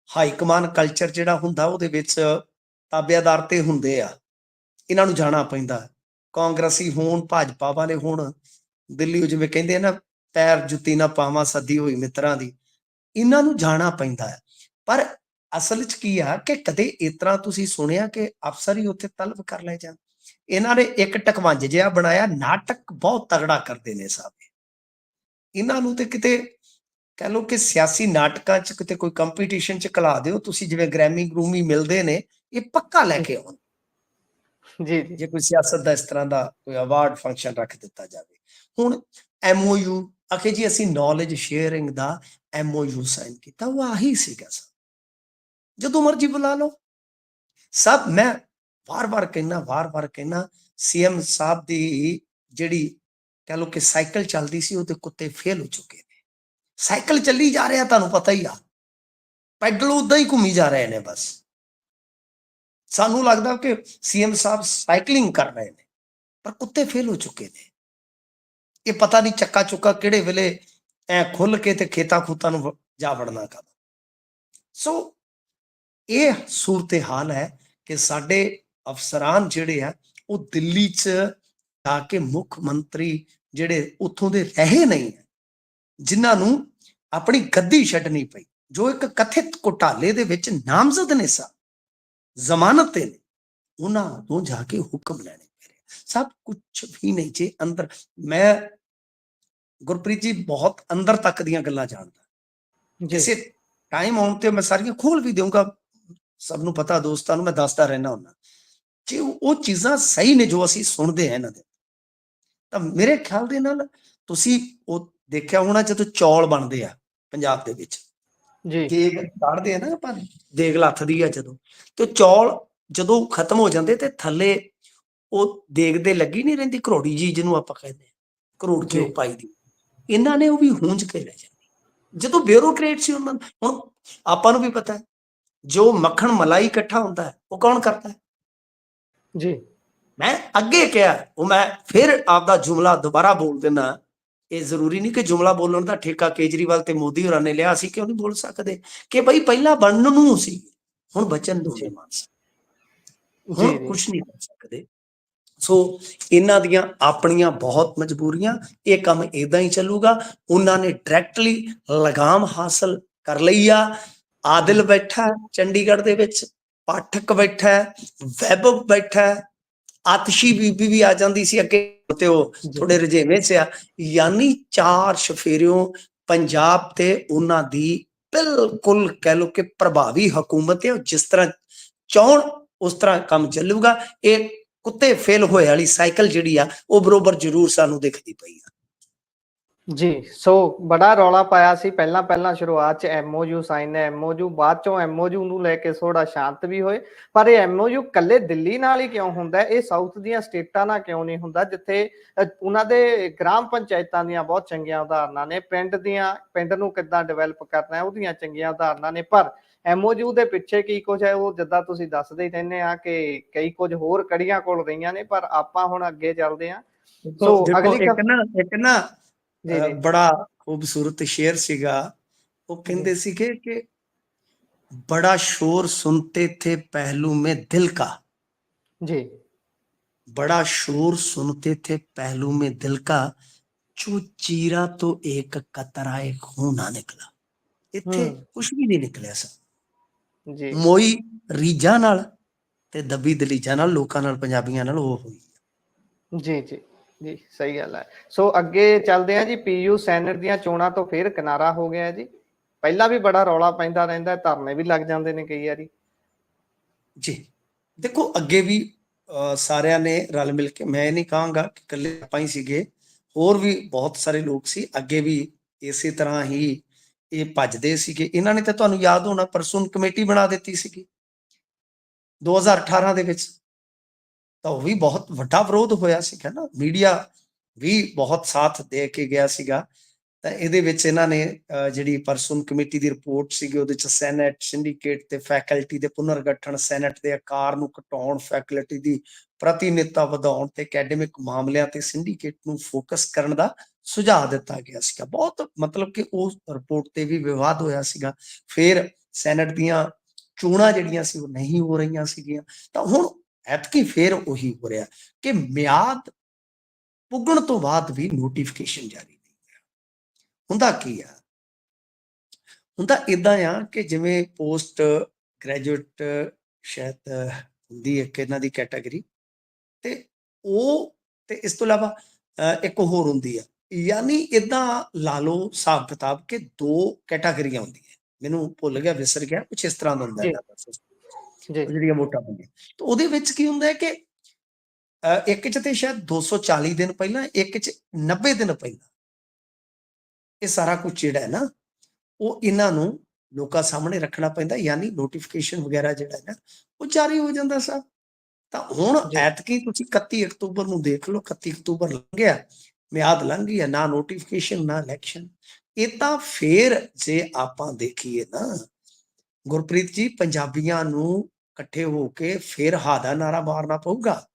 ਹਾਈ ਕਮਾਨ ਕਲਚਰ ਜਿਹੜਾ ਹੁੰਦਾ ਉਹਦੇ ਵਿੱਚ ਤਾਬੇਦਾਰ ਤੇ ਹੁੰਦੇ ਆ, ਇਹਨਾਂ ਨੂੰ ਜਾਣਾ ਪੈਂਦਾ। ਕਾਂਗਰਸੀ ਹੋਣ, ਭਾਜਪਾ ਵਾਲੇ ਹੋਣ, ਦਿੱਲੀ ਜਿਵੇਂ ਕਹਿੰਦੇ ਆ ਨਾ, ਪੈਰ ਜੁੱਤੀ ਨਾ ਪਾਵਾਂ ਸੱਦੀ ਹੋਈ ਮਿੱਤਰਾਂ ਦੀ, ਇਹਨਾਂ ਨੂੰ ਜਾਣਾ ਪੈਂਦਾ ਹੈ। ਪਰ ਅਸਲ ਚ ਕੀ ਆ ਕਿ ਕਦੇ ਇਸ ਤਰ੍ਹਾਂ ਤੁਸੀਂ ਸੁਣਿਆ ਕਿ ਅਫਸਰ ਹੀ ਉੱਥੇ ਤਲਬ ਕਰ ਲਏ ਜਾਣ? ਇਹਨਾਂ ਨੇ ਇੱਕ ਟਕਵੰਜ ਜਿਹਾ ਬਣਾਇਆ, ਨਾਟਕ ਬਹੁਤ ਤਗੜਾ ਕਰਦੇ ਨੇ ਸਾਹਿਬ। ਇਹਨਾਂ ਨੂੰ ਤੇ ਕਿਤੇ ਕਹਿ ਲਓ ਕਿ ਸਿਆਸੀ ਨਾਟਕਾਂ ਚ ਕਿਤੇ ਕੋਈ ਕੰਪੀਟੀਸ਼ਨ ਚ ਘਲਾ ਦਿਓ ਤੁਸੀਂ, ਜਿਵੇਂ ਗ੍ਰੈਮੀ ਗਰੂਮੀ ਮਿਲਦੇ ਨੇ, ਇਹ ਪੱਕਾ ਲੈ ਕੇ ਆਉਣ। ਜੀ ਜੀ ਜੇ ਕੋਈ ਸਿਆਸਤ ਦਾ ਇਸ ਤਰ੍ਹਾਂ ਦਾ ਕੋਈ ਅਵਾਰਡ ਫੰਕਸ਼ਨ ਰੱਖ ਦਿੱਤਾ ਜਾਵੇ। ਹੁਣ MOU ਆਖੇ ਜੀ ਅਸੀਂ ਨੌਲੇਜ ਸ਼ੇਅਰਿੰਗ ਦਾ MOU ਸਾਈਨ ਕੀਤਾ, ਉਹ ਆਹੀ ਸੀਗਾ ਸਰ। ਜਦੋਂ ਮਰਜ਼ੀ ਬੁਲਾ ਲਓ। ਸਭ ਮੈਂ ਵਾਰ-ਵਾਰ ਕਹਿਣਾ CM ਸਾਹਿਬ ਦੀ ਜਿਹੜੀ ਕਹਿ ਲਓ ਕਿ ਸਾਈਕਲ ਚੱਲਦੀ ਸੀ, ਉਹਦੇ ਕੁੱਤੇ ਫੇਲ ਹੋ ਚੁੱਕੇ ਨੇ। ਸਾਈਕਲ ਚੱਲੀ ਜਾ ਰਿਹਾ, ਤੁਹਾਨੂੰ ਪਤਾ ਹੀ ਆ, ਪੈਡਲ ਉਦਾਂ ਹੀ ਘੁੰਮੀ ਜਾ ਰਹੇ ਨੇ। ਬਸ ਸਾਨੂੰ ਲੱਗਦਾ ਕਿ CM ਸਾਹਿਬ ਸਾਈਕਲਿੰਗ ਕਰ ਰਹੇ ਨੇ, ਪਰ ਕੁੱਤੇ ਫੇਲ ਹੋ ਚੁੱਕੇ ਨੇ। ਇਹ ਪਤਾ ਨਹੀਂ ਚੱਕਾ ਚੁੱਕਾ ਕਿਹੜੇ ਵੇਲੇ ਐ ਖੁੱਲ ਕੇ ਤੇ ਖੇਤਾਂ ਖੂਤਾਂ ਨੂੰ ਜਾ ਵੜਨਾ ਕਦ। ਸੋ ਇਹ ਸੂਰਤ ਹਾਲ ਹੈ ਕਿ ਸਾਡੇ ਅਫਸਰਾਨ ਜਿਹੜੇ ਆ ਉਹ ਦਿੱਲੀ 'ਚ ਜਾ ਕੇ ਮੁੱਖ ਮੰਤਰੀ ਜਿਹੜੇ ਉੱਥੋਂ ਦੇ ਰਹੇ ਨਹੀਂ, ਜਿਨ੍ਹਾਂ ਨੂੰ ਆਪਣੀ ਗੱਦੀ ਛੱਡਣੀ ਪਈ, ਜੋ ਇੱਕ ਕਥਿਤ ਘੁਟਾਲੇ ਦੇ ਵਿੱਚ ਨਾਮਜ਼ਦ ਨੇ ਸਾ, ਜ਼ਮਾਨਤ ਤੇ ਨੇ, ਉਹਨਾਂ ਤੋਂ ਜਾ ਕੇ ਹੁਕਮ ਲੈਣੇ ਪੈ ਰਹੇ। ਸਭ ਕੁਝ ਵੀ ਨਹੀਂ ਜੇ ਅੰਦਰ। ਮੈਂ ਗੁਰਪ੍ਰੀਤ ਜੀ ਬਹੁਤ ਅੰਦਰ ਤੱਕ ਦੀਆਂ ਗੱਲਾਂ ਜਾਣਦਾ। ਕਿਸੇ ਟਾਈਮ ਆਉਣ ਤੇ ਮੈਂ ਸਾਰੀਆਂ ਖੋਲ ਵੀ ਦੇਵਾਂਗਾ, ਸਭ ਨੂੰ ਪਤਾ, ਦੋਸਤਾਂ ਨੂੰ ਮੈਂ ਦੱਸਦਾ ਰਹਿਣਾ ਹੁੰਦਾ। ਜੇ ਉਹ ਚੀਜ਼ਾਂ ਸਹੀ ਨੇ ਜੋ ਅਸੀਂ ਸੁਣਦੇ ਆ ਇਹਨਾਂ ਦੇ, ਤਾਂ ਮੇਰੇ ਖਿਆਲ ਦੇ ਨਾਲ ਤੁਸੀਂ ਉਹ ਦੇਖਿਆ ਹੋਣਾ ਜਦੋਂ ਚੌਲ ਬਣਦੇ ਆ ਪੰਜਾਬ ਦੇ ਵਿੱਚ, ਜੀ ਦੇਗ ਕਾੜਦੇ ਆ ਨਾ ਆਪਾਂ, ਦੇਗ ਲੱਥਦੀ ਆ ਜਦੋਂ, ਤੇ ਚੌਲ ਜਦੋਂ ਖਤਮ ਹੋ ਜਾਂਦੇ ਤੇ ਥੱਲੇ ਉਹ ਦੇਗ ਦੇ ਲੱਗੀ ਨਹੀਂ ਰਹਿੰਦੀ ਘਰੋੜੀ ਜੀ, ਜਿਹਨੂੰ ਆਪਾਂ ਕਹਿੰਦੇ ਆ, ਘਰੋੜ ਕੇ ਜੀ ਉਹ ਪਾਈ ਦੀ। ਇਹਨਾਂ ਨੇ ਉਹ ਵੀ ਹੂੰਝ ਕੇ ਲੈ ਜਾਂਦੀ। ਜਦੋਂ ਬਿਊਰੋਕਰੇਟ ਸੀ ਉਹਨਾਂ ਦਾ, ਹੁਣ ਆਪਾਂ ਨੂੰ ਵੀ ਪਤਾ ਹੈ ਜੋ ਮੱਖਣ ਮਲਾਈ ਇਕੱਠਾ ਹੁੰਦਾ ਹੈ ਉਹ ਕੌਣ ਕਰਦਾ ਹੈ? ਜੀ ਮੈਂ ਅੱਗੇ ਕਿਹਾ, ਉਹ ਮੈਂ ਫਿਰ ਆਪਦਾ ਜੁਮਲਾ ਦੁਬਾਰਾ ਬੋਲ ਦਿੰਦਾ। ਇਹ ਜ਼ਰੂਰੀ ਨਹੀਂ ਕਿ ਜੁਮਲਾ ਬੋਲਣ ਦਾ ਠੇਕਾ ਕੇਜਰੀਵਾਲ ਤੇ ਮੋਦੀ ਹੋਰਾਂ ਨੇ ਲਿਆ, ਅਸੀਂ ਕਿਉਂ ਨਹੀਂ ਬੋਲ ਸਕਦੇ ਕਿ ਬਈ ਪਹਿਲਾਂ ਬਣਨ ਨੂੰ ਸੀ, ਹੁਣ ਬਚਨ ਨੂੰ ਨੇ ਮਾਨ ਸਾਹਿਬ, ਜੀ ਹੁਣ ਜੀ ਕੁਛ ਨਹੀਂ ਕਰ ਸਕਦੇ। ਸੋ ਇਹਨਾਂ ਦੀਆਂ ਆਪਣੀਆਂ ਬਹੁਤ ਮਜਬੂਰੀਆਂ, ਇਹ ਕੰਮ ਇਦਾਂ ਹੀ ਚੱਲੂਗਾ। ਉਹਨਾਂ ਨੇ ਡਾਇਰੈਕਟਲੀ ਲਗਾਮ ਹਾਸਲ ਕਰ ਲਈ ਆ। ਆਦਿਲ ਬੈਠਾ ਚੰਡੀਗੜ੍ਹ ਦੇ ਵਿੱਚ, ਪਾਠਕ ਬੈਠਾ, ਵੈਭਵ ਬੈਠਾ, ਆਤਸ਼ੀ ਬੀਬੀ ਵੀ ਆ ਜਾਂਦੀ ਸੀ ਅੱਗੇ, ਤੇ ਉਹ ਥੋੜੇ ਰਜੇਵੇਂ ਚ ਆ। ਯਾਨੀ 4 ਚਫੇਰਿਓਂ ਪੰਜਾਬ ਤੇ ਉਹਨਾਂ ਦੀ ਬਿਲਕੁਲ ਕਹਿ ਲਓ ਕਿ ਪ੍ਰਭਾਵੀ ਹਕੂਮਤ ਹੈ। ਜਿਸ ਤਰ੍ਹਾਂ ਚਾਹਣ ਉਸ ਤਰ੍ਹਾਂ ਕੰਮ ਚੱਲੂਗਾ। ਇਹ ਕੁੱਤੇ ਫੇਲ ਹੋਏ ਵਾਲੀ ਸਾਈਕਲ ਜਿਹੜੀ ਆ ਉਹ ਬਰੋਬਰ ਜ਼ਰੂਰ ਸਾਨੂੰ ਦਿਖਦੀ ਪਈ ਆ। ਜੀ ਸੋ ਬੜਾ ਰੌਲਾ ਪਾਇਆ ਸੀ ਪਹਿਲਾਂ ਸ਼ੁਰੂਆਤ ਚ ਐਮਓਯੂ ਸਾਈਨ ਹੈ, ਐਮਓਯੂ ਬਾਅਦ ਚੋਂ ਐਮਓਯੂ ਨੂੰ ਲੈ ਕੇ ਥੋੜਾ ਸ਼ਾਂਤ ਵੀ ਹੋਏ, ਪਰ ਇਹ ਐਮਓਯੂ ਕੱਲੇ ਦਿੱਲੀ ਨਾਲ ਹੀ ਕਿਉਂ ਹੁੰਦਾ? ਇਹ ਸਾਊਥ ਦੀਆਂ ਸਟੇਟਾਂ ਨਾਲ ਕਿਉਂ ਨਹੀਂ ਹੁੰਦਾ, ਜਿੱਥੇ ਉਹਨਾਂ ਦੇ ਗ੍ਰਾਮ ਪੰਚਾਇਤਾਂ ਦੀਆਂ ਬਹੁਤ ਚੰਗੀਆਂ ਉਦਾਹਰਨਾਂ ਨੇ, ਪਿੰਡ ਨੂੰ ਕਿੱਦਾਂ ਡਿਵੈਲਪ ਕਰਨਾ ਉਹਦੀਆਂ ਚੰਗੀਆਂ ਉਦਾਹਰਨਾਂ ਨੇ, ਪਰ ਐਮਓਯੂ ਦੇ ਪਿੱਛੇ ਕੀ ਕੁਝ ਹੈ ਉਹ ਜਿੱਦਾਂ ਤੁਸੀਂ ਦੱਸਦੇ ਹੀ ਰਹਿੰਦੇ ਆ ਕਿ ਕਈ ਕੁਝ ਹੋਰ ਕੜੀਆਂ ਕੋਲ ਰਹੀਆਂ ਨੇ। ਪਰ ਆਪਾਂ ਹੁਣ ਅੱਗੇ ਚੱਲਦੇ ਆ। ਸੋ ਦੇਖੋ ਅਗਲੀ ਇੱਕ ਨਾ ਜੀ ਜੀ ਬੜਾ ਖੂਬਸੂਰਤ ਸ਼ੇਰ ਸੀਗਾ। ਉਹ ਕਹਿੰਦੇ ਸੀਗੇ ਕਿ बड़ा शोर सुनते थे पहलू में दिल का, जी बड़ा शोर सुनते थे पहलू में दिल का, जो चीरा तो एक कतराए खून ना निकला। इत्थे कुछ भी नहीं निकलिया सा। जी मोई रीझां नाल ते दबी दलीजां नाल लोकां नाल पंजाबियां नाल हो हुई। जी जी जी सही गल है। सो अगे चलते हैं जी। पीयू सैनट ਦੀਆਂ ਚੋਣਾਂ ਤੋਂ ਫਿਰ ਕਿਨਾਰਾ ਹੋ ਗਿਆ ਜੀ। ਪਹਿਲਾਂ ਵੀ ਬੜਾ ਰੌਲਾ ਪੈਂਦਾ ਰਹਿੰਦਾ, ਧਰਨੇ ਵੀ ਲੱਗ ਜਾਂਦੇ ਨੇ ਕਈ ਵਾਰੀ जी। देखो अगे भी सारिਆਂ ने रल मिल के, मैं नहीं कहांगा कि कल्ले ਆਪਾਂ ਹੀ ਸੀਗੇ, ਹੋਰ ਵੀ ਬਹੁਤ ਸਾਰੇ ਲੋਕ ਸੀ ਅੱਗੇ ਵੀ ਇਸੇ ਤਰ੍ਹਾਂ ਹੀ ਇਹ ਭੱਜਦੇ ਸੀਗੇ। ਇਹਨਾਂ ਨੇ ਤਾਂ ਤੁਹਾਨੂੰ ਯਾਦ ਹੋਣਾ ਪਰਸੂਨ ਕਮੇਟੀ ਬਣਾ ਦਿੱਤੀ ਸੀਗੀ 2018 ਦੇ ਵਿੱਚ, ਤਾਂ ਉਹ ਵੀ ਬਹੁਤ ਵੱਡਾ ਵਿਰੋਧ ਹੋਇਆ ਸੀਗਾ ਨਾ, ਮੀਡੀਆ ਵੀ ਬਹੁਤ ਸਾਥ ਦੇ ਕੇ ਗਿਆ ਸੀਗਾ। ਤਾਂ ਇਹਦੇ ਵਿੱਚ ਇਹਨਾਂ ਨੇ ਜਿਹੜੀ ਪਰਸੂਨ ਕਮੇਟੀ ਦੀ ਰਿਪੋਰਟ ਸੀਗੀ ਉਹਦੇ ਚ ਸੈਨੇਟ, ਸਿੰਡੀਕੇਟ ਤੇ ਫੈਕਲਟੀ ਦੇ ਪੁਨਰਗਠਨ, ਸੈਨੇਟ ਦੇ ਆਕਾਰ ਨੂੰ ਘਟਾਉਣ, ਫੈਕਲਟੀ ਦੀ ਪ੍ਰਤੀਨਿਧਤਾ ਵਧਾਉਣ ਤੇ ਅਕੈਡਮਿਕ ਮਾਮਲਿਆਂ ਤੇ ਸਿੰਡੀਕੇਟ ਨੂੰ ਫੋਕਸ ਕਰਨ ਦਾ ਸੁਝਾਅ ਦਿੱਤਾ ਗਿਆ ਸੀਗਾ। ਬਹੁਤ ਮਤਲਬ ਕਿ ਉਸ ਰਿਪੋਰਟ ਤੇ ਵੀ ਵਿਵਾਦ ਹੋਇਆ ਸੀਗਾ। ਫਿਰ ਸੈਨੇਟ ਦੀਆਂ ਚੋਣਾਂ ਜਿਹੜੀਆਂ ਸੀ ਉਹ ਨਹੀਂ ਹੋ ਰਹੀਆਂ ਸੀਗੀਆਂ। ਤਾਂ ਹੁਣ ਐਤਕੀ ਫੇਰ ਉਹੀ ਹੋ ਰਿਹਾ ਕਿ ਮਿਆਦ ਪੁੱਗਣ ਤੋਂ ਬਾਅਦ ਵੀ ਨੋਟੀਫਿਕੇਸ਼ਨ ਜਾਰੀ ਨਹੀਂ ਹੋਇਆ। ਹੁੰਦਾ ਕੀ ਆ? ਹੁੰਦਾ ਇਦਾਂ ਆ ਕਿ ਜਿਵੇਂ ਪੋਸਟ ਗ੍ਰੈਜੂਏਟ ਸ਼ਾਇਦ ਹੁੰਦੀ ਇੱਕ ਇਹਨਾਂ ਦੀ ਕੈਟਾਗਰੀ, ਤੇ ਉਹ ਤੇ ਇਸ ਤੋਂ ਇਲਾਵਾ ਇੱਕ ਹੋਰ ਹੁੰਦੀ ਆ। ਯਾਨੀ ਇਦਾਂ ਲਾ ਲਓ ਹਿਸਾਬ ਕਿਤਾਬ ਕਿ 2 ਕੈਟਾਗਰੀਆਂ ਹੁੰਦੀਆਂ। ਮੈਨੂੰ ਭੁੱਲ ਗਿਆ, ਵਿਸਰ ਗਿਆ, ਕੁਛ ਇਸ ਤਰ੍ਹਾਂ ਦਾ ਹੁੰਦਾ ਜੀ ਇਹਨਾਂ ਦਾ ਜੀ ਜਿਹੜੀਆਂ ਵੋਟਾਂ ਹੁੰਦੀਆਂ। ਤਾਂ ਉਹਦੇ ਵਿੱਚ ਕੀ ਹੁੰਦਾ ਹੈ ਕਿ ਇੱਕ ਚ ਤੇ ਸ਼ਾਇਦ 240 ਦਿਨ ਪਹਿਲਾਂ, ਇੱਕ ਚ 90 ਦਿਨ ਪਹਿਲਾਂ ਇਹ ਸਾਰਾ ਕੁਝ ਜਿਹੜਾ ਹੈ ਨਾ ਉਹ ਇਹਨਾਂ ਨੂੰ ਲੋਕਾਂ ਸਾਹਮਣੇ ਰੱਖਣਾ ਪੈਂਦਾ। ਯਾਨੀ ਨੋਟੀਫਿਕੇਸ਼ਨ ਵਗੈਰਾ ਜਿਹੜਾ ਹੈ ਨਾ ਉਹ ਜਾਰੀ ਹੋ ਜਾਂਦਾ ਸਰ। ਤਾਂ ਹੁਣ ਜੀ ਐਤਕੀ ਤੁਸੀਂ 31 ਅਕਤੂਬਰ ਨੂੰ ਦੇਖ ਲਓ, 31 ਅਕਤੂਬਰ ਲੰਘ ਗਿਆ, ਮਿਆਦ ਲੰਘ ਗਈ ਹੈ, ਨਾ ਨੋਟੀਫਿਕੇਸ਼ਨ ਨਾ ਇਲੈਕਸ਼ਨ। ਇਹ ਤਾਂ ਫੇਰ ਜੇ ਆਪਾਂ ਦੇਖੀਏ ਨਾ ਗੁਰਪ੍ਰੀਤ ਜੀ, ਪੰਜਾਬੀਆਂ ਨੂੰ ਇਕੱਠੇ ਹੋ ਕੇ ਫੇਰ ਹਾ ਦਾ ਨਾਰਾ ਮਾਰਨਾ ਪਊਗਾ।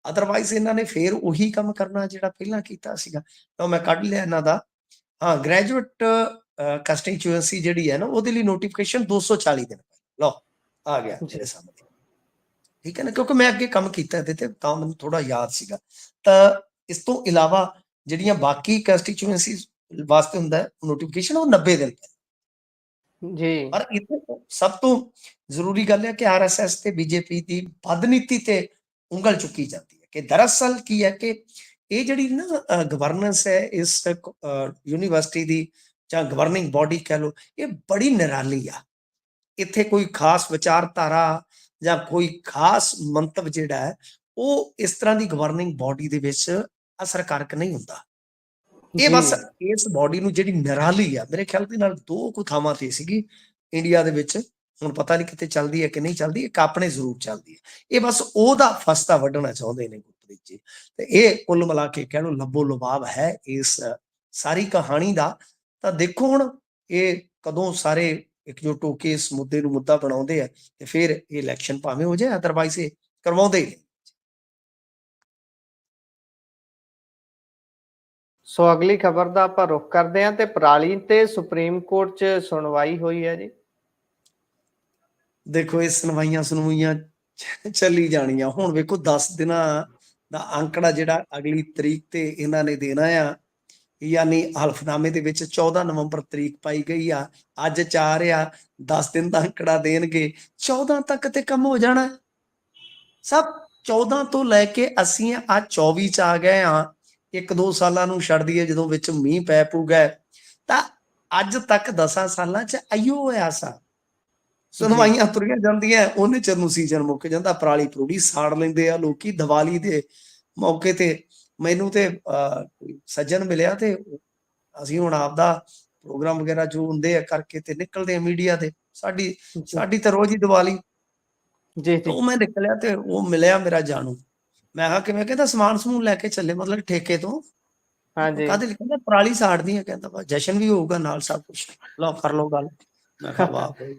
ਅਦਰਵਾਈਜ਼ ਇਹਨਾਂ ਨੇ ਫੇਰ ਉਹੀ ਕੰਮ ਕਰਨਾ ਜਿਹੜਾ ਪਹਿਲਾਂ ਕੀਤਾ ਸੀਗਾ। ਤਾਂ ਮੈਂ ਕੱਢ ਲਿਆ ਇਹਨਾਂ ਦਾ, ਹਾਂ, ਗ੍ਰੈਜੂਏਟ ਕੰਸਟੀਚੁਐਂਸੀ ਜਿਹੜੀ ਹੈ ਨਾ ਉਹਦੇ ਲਈ ਨੋਟੀਫਿਕੇਸ਼ਨ 240 ਦਿਨ ਲਓ ਆ ਗਿਆ ਮੇਰੇ ਸਾਹਮਣੇ, ਠੀਕ ਹੈ ਨਾ, ਕਿਉਂਕਿ ਮੈਂ ਅੱਗੇ ਕੰਮ ਕੀਤਾ ਇਹਦੇ ਤੇ ਤਾਂ ਮੈਨੂੰ ਥੋੜਾ ਯਾਦ ਸੀਗਾ। ਤਾਂ ਇਸ ਤੋਂ ਇਲਾਵਾ ਜਿਹੜੀਆਂ ਬਾਕੀ ਕੰਸਟੀਚੁਐਂਸੀ ਵਾਸਤੇ ਹੁੰਦਾ ਨੋਟੀਫਿਕੇਸ਼ਨ ਉਹ 90 ਦਿਨ। ਜੀ ਪਰ ਇੱਥੇ ਸਭ ਤੋਂ ਜ਼ਰੂਰੀ ਗੱਲ ਹੈ ਕਿ ਆਰਐਸਐਸ ਤੇ ਬੀਜੇਪੀ ਦੀ ਬਦਨੀਤੀ ਤੇ ਉਂਗਲ ਚੁੱਕੀ ਜਾਂਦੀ ਹੈ ਕਿ ਦਰਅਸਲ ਕੀ ਹੈ ਕਿ ਇਹ ਜਿਹੜੀ ਨਾ ਗਵਰਨੈਂਸ ਹੈ ਇਸ ਯੂਨੀਵਰਸਿਟੀ ਦੀ ਜਾਂ ਗਵਰਨਿੰਗ ਬੋਡੀ ਕਹਿ ਲਓ, ਇਹ ਬੜੀ ਨਿਰਾਲੀ ਆ। ਇੱਥੇ ਕੋਈ ਖਾਸ ਵਿਚਾਰਧਾਰਾ ਜਾਂ ਕੋਈ ਖਾਸ ਮੰਤਵ ਜਿਹੜਾ ਹੈ ਉਹ ਇਸ ਤਰ੍ਹਾਂ ਦੀ ਗਵਰਨਿੰਗ ਬੋਡੀ ਦੇ ਵਿੱਚ ਅਸਰਕਾਰਕ ਨਹੀਂ ਹੁੰਦਾ। ਇਹ ਬਸ ਇਸ ਬੋਡੀ ਨੂੰ ਜਿਹੜੀ ਨਿਰਾਲੀ ਆ, ਮੇਰੇ ਖਿਆਲ ਦੇ ਨਾਲ 2 ਕੁ ਥਾਵਾਂ ਤੇ ਸੀਗੀ ਇੰਡੀਆ ਦੇ ਵਿੱਚ ਹੁਣ ਪਤਾ ਨਹੀਂ ਕਿਤੇ ਚੱਲਦੀ ਹੈ ਕਿ ਨਹੀਂ ਚੱਲਦੀ, ਇੱਕ ਆਪਣੇ ਜ਼ਰੂਰ ਚੱਲਦੀ ਹੈ। ਇਹ ਬਸ ਉਹਦਾ ਫਸਤਾ ਵੱਢਣਾ ਚਾਹੁੰਦੇ ਨੇ ਗੁਰਪ੍ਰੀਤ ਜੀ। ਤੇ ਇਹ ਕੁੱਲ ਮਿਲਾ ਕੇ ਕਹਿ ਲਓ ਲੱਭੋ ਲੁਭਾਵ ਹੈ ਇਸ ਸਾਰੀ ਕਹਾਣੀ ਦਾ। ਤਾਂ ਦੇਖੋ ਹੁਣ ਇਹ ਕਦੋਂ ਸਾਰੇ ਇਕਜੁੱਟ ਹੋ ਕੇ ਇਸ ਮੁੱਦੇ ਨੂੰ ਮੁੱਦਾ ਬਣਾਉਂਦੇ ਆ ਤੇ ਫਿਰ ਇਹ ਇਲੈਕਸ਼ਨ ਭਾਵੇਂ ਹੋ ਜਾਏ, ਅਦਰਵਾਈਜ਼ ਇਹ ਕਰਵਾਉਂਦੇ ਹੀ ਨਹੀਂ। ਸੋ ਅਗਲੀ ਖਬਰ ਦਾ ਆਪਾਂ ਰੁਖ ਕਰਦੇ ਹਾਂ ਤੇ ਪਰਾਲੀ ਤੇ ਸੁਪਰੀਮ ਕੋਰਟ 'ਚ ਸੁਣਵਾਈ ਹੋਈ ਹੈ ਜੀ। ਦੇਖੋ ਇਹ ਸੁਣਵਾਈਆਂ ਚੱਲੀ ਜਾਣੀਆਂ। ਹੁਣ ਵੇਖੋ 10 ਦਿਨਾਂ ਦਾ ਅੰਕੜਾ ਜਿਹੜਾ ਅਗਲੀ ਤਰੀਕ ਤੇ ਇਹਨਾਂ ਨੇ ਦੇਣਾ ਆ, ਯਾਨੀ ਹਲਫਨਾਮੇ ਦੇ ਵਿੱਚ 14 ਨਵੰਬਰ ਤਰੀਕ ਪਾਈ ਗਈ ਆ। ਅੱਜ 4 ਆ, 10 ਦਿਨ ਦਾ ਅੰਕੜਾ ਦੇਣਗੇ, 14 ਤੱਕ ਤੇ ਕੰਮ ਹੋ ਜਾਣਾ ਸਭ। 14 ਤੋਂ ਲੈ ਕੇ ਅਸੀਂ ਆ 24 ਚ ਆ ਗਏ ਆ। 1-2 ਸਾਲਾਂ ਨੂੰ ਛੱਡ ਦਈਏ ਜਦੋਂ ਵਿੱਚ ਮੀਂਹ ਪੈ ਪੂਗਾ, ਤਾਂ ਅੱਜ ਤੱਕ 10 ਸਾਲਾਂ ਚ ਆਇਓ ਹੋਇਆ ਸਾ। ਸੁਣਵਾਈਆਂ ਤੁਰੀਆਂ ਜਾਂਦੀਆਂ, ਉਹਨੇ ਚਿਰ ਨੂੰ ਸੀਜ਼ਨ ਮੁੱਕ ਜਾਂਦਾ, ਪਰਾਲੀ ਪਰੂਲੀ ਸਾੜ ਲੈਂਦੇ ਆ ਲੋਕੀ। ਦੀਵਾਲੀ ਦੇ ਮੌਕੇ ਤੇ ਮੈਨੂੰ ਤੇ ਸੱਜਣ ਮਿਲਿਆ ਤੇ ਅਸੀਂ ਹੁਣ ਆਪਦਾ ਪ੍ਰੋਗਰਾਮ ਵਗੈਰਾ ਜੋ ਹੁੰਦੇ ਆ ਕਰਕੇ ਤੇ ਨਿਕਲਦੇ ਆ ਮੀਡੀਆ ਤੇ। ਸਾਡੀ ਤਾਂ ਰੋਜ਼ ਹੀ ਦੀਵਾਲੀ ਜੀ। ਉਹ ਮੈਂ ਨਿਕਲਿਆ ਤੇ ਉਹ ਮਿਲਿਆ ਮੇਰਾ ਜਾਣੂ। ਮੈਂ ਕਿਹਾ ਕਿਵੇਂ? ਕਹਿੰਦਾ ਸਮਾਨ ਸਮੂਨ ਲੈ ਕੇ ਚੱਲੇ, ਮਤਲਬ ਠੇਕੇ ਤੋਂ। ਹਾਂਜੀ। ਕਾਹਦੇ ਲਈ? ਕਹਿੰਦਾ ਪਰਾਲੀ ਸਾੜਨੀ ਹੈ। ਕਹਿੰਦਾ ਜਸ਼ਨ ਵੀ ਹੋਊਗਾ ਨਾਲ, ਸਭ ਕੁਛ ਲਓ ਕਰ ਲਓ ਗੱਲ। ਮੈਂ ਕਿਹਾ ਵਾਹ ਭਾਈ।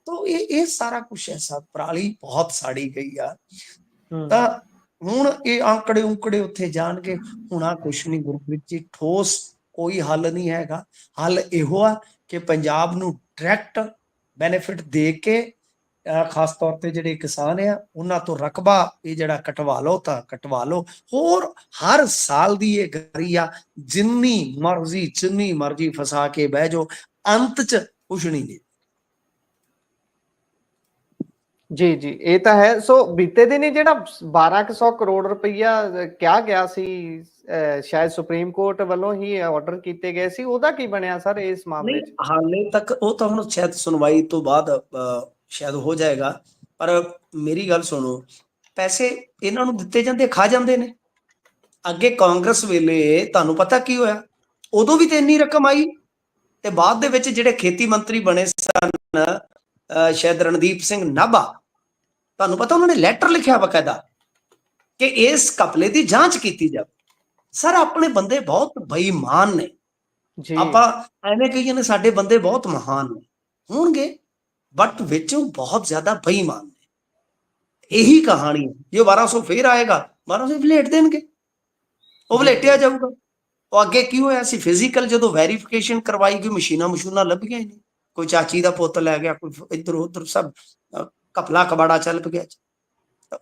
ਤੋ ਇਹ ਸਾਰਾ ਕੁਛ ਐਸਾ ਪਰਾਲੀ ਬਹੁਤ ਸਾੜੀ ਗਈ ਆ। ਤਾਂ ਹੁਣ ਇਹ ਆંકੜੇ ਉਂਕੜੇ ਉੱਥੇ ਜਾਣਗੇ। ਹੁਣ ਆ ਕੁਛ ਨਹੀਂ ਗੁਰਪ੍ਰੀਤ ਜੀ, ਠੋਸ ਕੋਈ ਹੱਲ ਨਹੀਂ ਹੈਗਾ। ਹੱਲ ਇਹੋ ਆ ਕਿ ਪੰਜਾਬ ਨੂੰ ਡਾਇਰੈਕਟ ਬੈਨੀਫਿਟ ਦੇ ਕੇ ਖਾਸ ਤੌਰ ਤੇ ਜਿਹੜੇ ਕਿਸਾਨ ਆ ਉਹਨਾਂ ਤੋਂ ਰਕਬਾ ਇਹ ਜਿਹੜਾ ਕਟਵਾ ਲਓ ਤਾਂ ਕਟਵਾ ਲਓ। ਹੋਰ ਹਰ ਸਾਲ ਦੀ ਇਹ ਗਰੀ ਆ, ਜਿੰਨੀ ਮਰਜ਼ੀ ਫਸਾ ਕੇ ਬਹਿ ਜਾਓ, ਅੰਤ ਚ ਕੁਛ ਨਹੀਂ ਦੇ। ਜੀ ਜੀ, ਇਹ ਤਾਂ ਹੈ। ਸੋ ਬੀਤੇ ਦਿਨ ਹੀ ਜਿਹੜਾ 1200 ਕਰੋੜ ਰੁਪਈਆ ਕਿਹਾ ਗਿਆ ਸੀ, ਸ਼ਾਇਦ ਸੁਪਰੀਮ ਕੋਰਟ ਵੱਲੋਂ ਹੀ ਆਰਡਰ ਕੀਤੇ ਗਏ ਸੀ, ਉਹਦਾ ਕੀ ਬਣਿਆ ਸਰ ਇਸ ਮਾਮਲੇ 'ਚ? ਹਾਲੇ ਤੱਕ ਉਹ ਤਾਂ ਹੁਣ ਸ਼ਾਇਦ ਸੁਣਵਾਈ ਤੋਂ ਬਾਅਦ ਸ਼ਾਇਦ ਹੋ ਜਾਏਗਾ। ਪਰ ਮੇਰੀ ਗੱਲ ਸੁਣੋ, ਪੈਸੇ ਇਹਨਾਂ ਨੂੰ ਦਿੱਤੇ ਜਾਂਦੇ, ਖਾ ਜਾਂਦੇ ਨੇ। ਅੱਗੇ ਕਾਂਗਰਸ ਵੇਲੇ ਤੁਹਾਨੂੰ ਪਤਾ ਕੀ ਹੋਇਆ, ਉਦੋਂ ਵੀ ਤੇ ਇੰਨੀ ਰਕਮ ਆਈ ਤੇ ਬਾਅਦ ਦੇ ਵਿੱਚ ਜਿਹੜੇ ਖੇਤੀ ਮੰਤਰੀ ਬਣੇ ਸਨ ਸ਼ਾਇਦ ਰਣਦੀਪ ਸਿੰਘ ਨਾਭਾ, ਤੁਹਾਨੂੰ ਪਤਾ ਉਹਨਾਂ ਨੇ ਲੈਟਰ ਲਿਖਿਆ ਬਕਾਇਦਾ ਕਿ ਇਸ ਘਪਲੇ ਦੀ ਜਾਂਚ ਕੀਤੀ ਜਾਵੇ। ਸਰ ਆਪਣੇ ਬੰਦੇ ਬਹੁਤ ਬੇਈਮਾਨ ਨੇ। ਆਪਾਂ ਐਵੇਂ ਕਹੀਏ ਨੇ ਸਾਡੇ ਬੰਦੇ ਬਹੁਤ ਮਹਾਨ ਨੇ, ਹੋਣਗੇ, ਬਟ ਵਿੱਚੋਂ ਬਹੁਤ ਜ਼ਿਆਦਾ ਬੇਈਮਾਨ ਨੇ। ਇਹੀ ਕਹਾਣੀ ਹੈ। ਜੇ 1200 ਫੇਰ ਆਏਗਾ, 1200 ਵਲੇਟ ਦੇਣਗੇ, ਉਹ ਵਲੇਟਿਆ ਜਾਊਗਾ। ਉਹ ਅੱਗੇ ਕੀ ਹੋਇਆ ਸੀ, ਫਿਜ਼ੀਕਲ ਜਦੋਂ ਵੈਰੀਫਿਕੇਸ਼ਨ ਕਰਵਾਈ ਗਈ, ਮਸ਼ੀਨਾਂ ਲੱਭੀਆਂ ਹੀ ਨਹੀਂ। ਕੋਈ ਚਾਚੀ ਦਾ ਪੁੱਤ ਲੈ ਗਿਆ, ਕੋਈ ਇੱਧਰ ਉੱਧਰ, ਸਭ ਘਪਲਾ ਕਬਾੜਾ ਚੱਲ ਪਿਆ।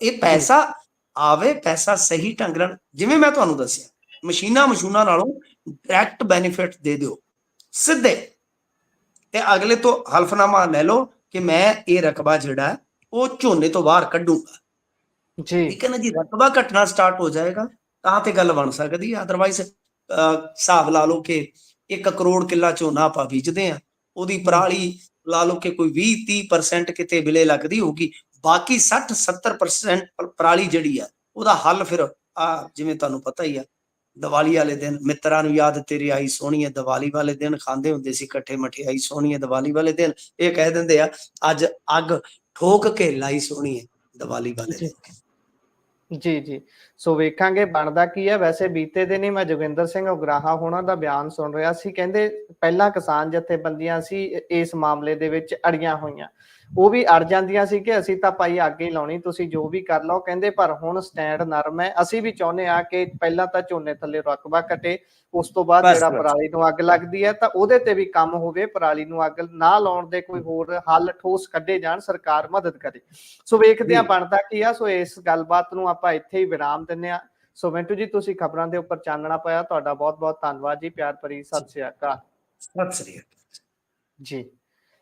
ਇਹ ਪੈਸਾ ਆਵੇ, ਪੈਸਾ ਸਹੀ ਢੰਗ ਨਾਲ, ਜਿਵੇਂ ਮੈਂ ਤੁਹਾਨੂੰ ਦੱਸਿਆ, ਮਸ਼ੀਨਾਂ ਨਾਲੋਂ ਡਾਇਰੈਕਟ ਬੈਨੀਫਿਟ ਦੇ ਦਿਓ ਸਿੱਧੇ, ਤੇ ਅਗਲੇ ਤੋਂ ਹਲਫਨਾਮਾ ਲੈ ਲਓ ਕਿ ਮੈਂ ਇਹ ਰਕਬਾ ਜਿਹੜਾ ਉਹ ਝੋਨੇ ਤੋਂ ਬਾਹਰ ਕੱਢੂਗਾ। ਠੀਕ ਹੈ ਨਾ ਜੀ। ਰਕਬਾ ਘਟਣਾ ਸਟਾਰਟ ਹੋ ਜਾਏਗਾ ਤਾਂ ਤੇ ਗੱਲ ਬਣ ਸਕਦੀ ਹੈ। ਅਦਰਵਾਈਜ਼ ਹਿਸਾਬ ਲਾ ਲਓ ਕਿ 1 ਕਰੋੜ ਕਿੱਲਾ ਝੋਨਾ ਆਪਾਂ ਬੀਜਦੇ ਆ, ਉਹਦੀ ਪਰਾਲੀ ਲਾ ਲਓ ਕਿ ਕੋਈ 20-30% ਕਿਤੇ ਵਿਲੇ ਲੱਗਦੀ ਹੋਊਗੀ, ਬਾਕੀ 60-70% ਪਰਾਲੀ ਜਿਹੜੀ ਆ ਉਹਦਾ ਹੱਲ ਫਿਰ ਜਿਵੇਂ ਤੁਹਾਨੂੰ ਪਤਾ ਹੀ ਆ, ਦੀਵਾਲੀ ਵਾਲੇ ਦਿਨ ਮਿੱਤਰਾਂ ਨੂੰ ਯਾਦ ਤੇਰੀ ਆਈ ਸੋਹਣੀਏ, ਦੀਵਾਲੀ ਵਾਲੇ ਦਿਨ ਖਾਂਦੇ ਹੁੰਦੇ ਸੀ ਇਕੱਠੇ ਮਠਿਆਈ ਸੋਹਣੀਏ, ਦੀਵਾਲੀ ਵਾਲੇ ਦਿਨ ਇਹ ਕਹਿ ਦਿੰਦੇ ਆ ਅੱਜ ਅੱਗ ਠੋਕ ਕੇ ਲਾਈ ਸੋਹਣੀਏ ਦੀਵਾਲੀ ਵਾਲੇ ਦਿਨ। ਜੀ। ਸੋ ਵੇਖਾਂਗੇ ਬਣਦਾ ਕੀ ਹੈ। ਵੈਸੇ ਬੀਤੇ ਦਿਨ ਹੀ ਮੈਂ ਜੋਗਿੰਦਰ ਸਿੰਘ ਉਗਰਾਹਾ ਹੋਣਾ ਦਾ ਬਿਆਨ ਸੁਣ ਰਿਹਾ ਸੀ। ਕਹਿੰਦੇ ਪਹਿਲਾਂ ਕਿਸਾਨ ਜਥੇਬੰਦੀਆਂ ਸੀ ਇਸ ਮਾਮਲੇ ਦੇ ਵਿੱਚ ਅੜੀਆਂ ਹੋਈਆਂ, ਉਹ ਵੀ ਅੜ ਜਾਂਦੀਆਂ ਸੀ ਕਿ ਅਸੀਂ ਤਾਂ ਭਾਈ ਅੱਗ ਹੀ ਲਾਉਣੀ, ਤੁਸੀਂ ਜੋ ਵੀ ਕਰ ਲਓ। ਕਹਿੰਦੇ ਪਰ ਹੁਣ ਸਟੈਂਡ ਨਰਮ ਹੈ। ਅਸੀਂ ਵੀ ਚਾਹੁੰਦੇ ਹਾਂ ਕਿ ਪਹਿਲਾਂ ਤਾਂ ਝੋਨੇ ਥੱਲੇ ਰਕਬਾ ਘਟੇ, ਉਸ ਤੋਂ ਬਾਅਦ ਜਿਹੜਾ ਪਰਾਲੀ ਨੂੰ ਅੱਗ ਲੱਗਦੀ ਹੈ ਤਾਂ ਉਹਦੇ ਤੇ ਵੀ ਕੰਮ ਹੋਵੇ, ਪਰਾਲੀ ਨੂੰ ਅੱਗ ਨਾ ਲਾਉਣ ਦੇ ਕੋਈ ਹੋਰ ਹੱਲ ਠੋਸ ਕੱਢੇ ਜਾਣ, ਸਰਕਾਰ ਮਦਦ ਕਰੇ। ਸੋ ਵੇਖਦੇ ਹਾਂ ਬਣਦਾ ਕੀ ਆ। ਸੋ ਇਸ ਗੱਲਬਾਤ ਨੂੰ ਆਪਾਂ ਇੱਥੇ ਹੀ ਵਿਰਾਮ ਦਿੰਦੇ ਹਾਂ। ਸੋ ਮਿੰਟੂ ਜੀ, ਤੁਸੀਂ ਖਬਰਾਂ ਦੇ ਉੱਪਰ ਚਾਨਣਾ ਪਾਇਆ, ਤੁਹਾਡਾ ਬਹੁਤ ਬਹੁਤ ਧੰਨਵਾਦ ਜੀ। ਪਿਆਰ ਭਰੀ ਸਤਿ ਸ੍ਰੀ ਅਕਾਲ। ਸਤਿ ਸ੍ਰੀ ਅਕਾਲ ਜੀ।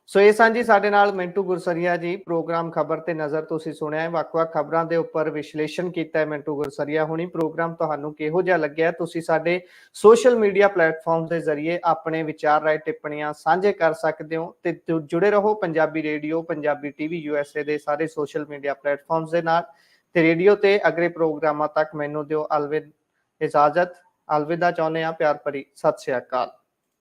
ਸੋ ਇਹ ਸਾਂਝੀ ਸਾਡੇ ਨਾਲ ਮਿੰਟੂ ਗੁਰਸਰੀਆ ਜੀ। ਪ੍ਰੋਗਰਾਮ ਖਬਰ ਤੇ ਨਜ਼ਰ ਤੁਸੀਂ ਸੁਣਿਆ ਹੈ, ਵੱਖ-ਵੱਖ ਖਬਰਾਂ ਦੇ ਉੱਪਰ ਵਿਸ਼ਲੇਸ਼ਣ ਕੀਤਾ ਹੈ ਮਿੰਟੂ ਗੁਰਸਰੀਆ ਹੁਣੀ। ਪ੍ਰੋਗਰਾਮ ਤੁਹਾਨੂੰ ਕਿਹੋ ਜਿਹਾ ਲੱਗਿਆ, ਤੁਸੀਂ ਸਾਡੇ ਸੋਸ਼ਲ ਮੀਡੀਆ ਪਲੇਟਫਾਰਮ ਦੇ ਜ਼ਰੀਏ ਆਪਣੇ ਵਿਚਾਰ ਰਾਏ ਟਿੱਪਣੀਆਂ ਸਾਂਝੇ ਕਰ ਸਕਦੇ ਹੋ ਤੇ ਜੁੜੇ ਰਹੋ Punjabi radio, Punjabi TV USA ਦੇ ਸਾਰੇ ਸੋਸ਼ਲ ਮੀਡੀਆ ਪਲੇਟਫਾਰਮਸ ਦੇ ਨਾਲ। ਤੇ ਰੇਡੀਓ ਤੇ ਅਗਲੇ ਪ੍ਰੋਗਰਾਮਾਂ ਤੱਕ ਮੈਨੂੰ ਦਿਓ ਇਜਾਜ਼ਤ। ਅਲਵਿਦਾ ਚਾਹੁੰਦੇ ਹਾਂ। ਪਿਆਰ ਭਰੀ ਸਤਿ ਸ੍ਰੀ ਅਕਾਲ।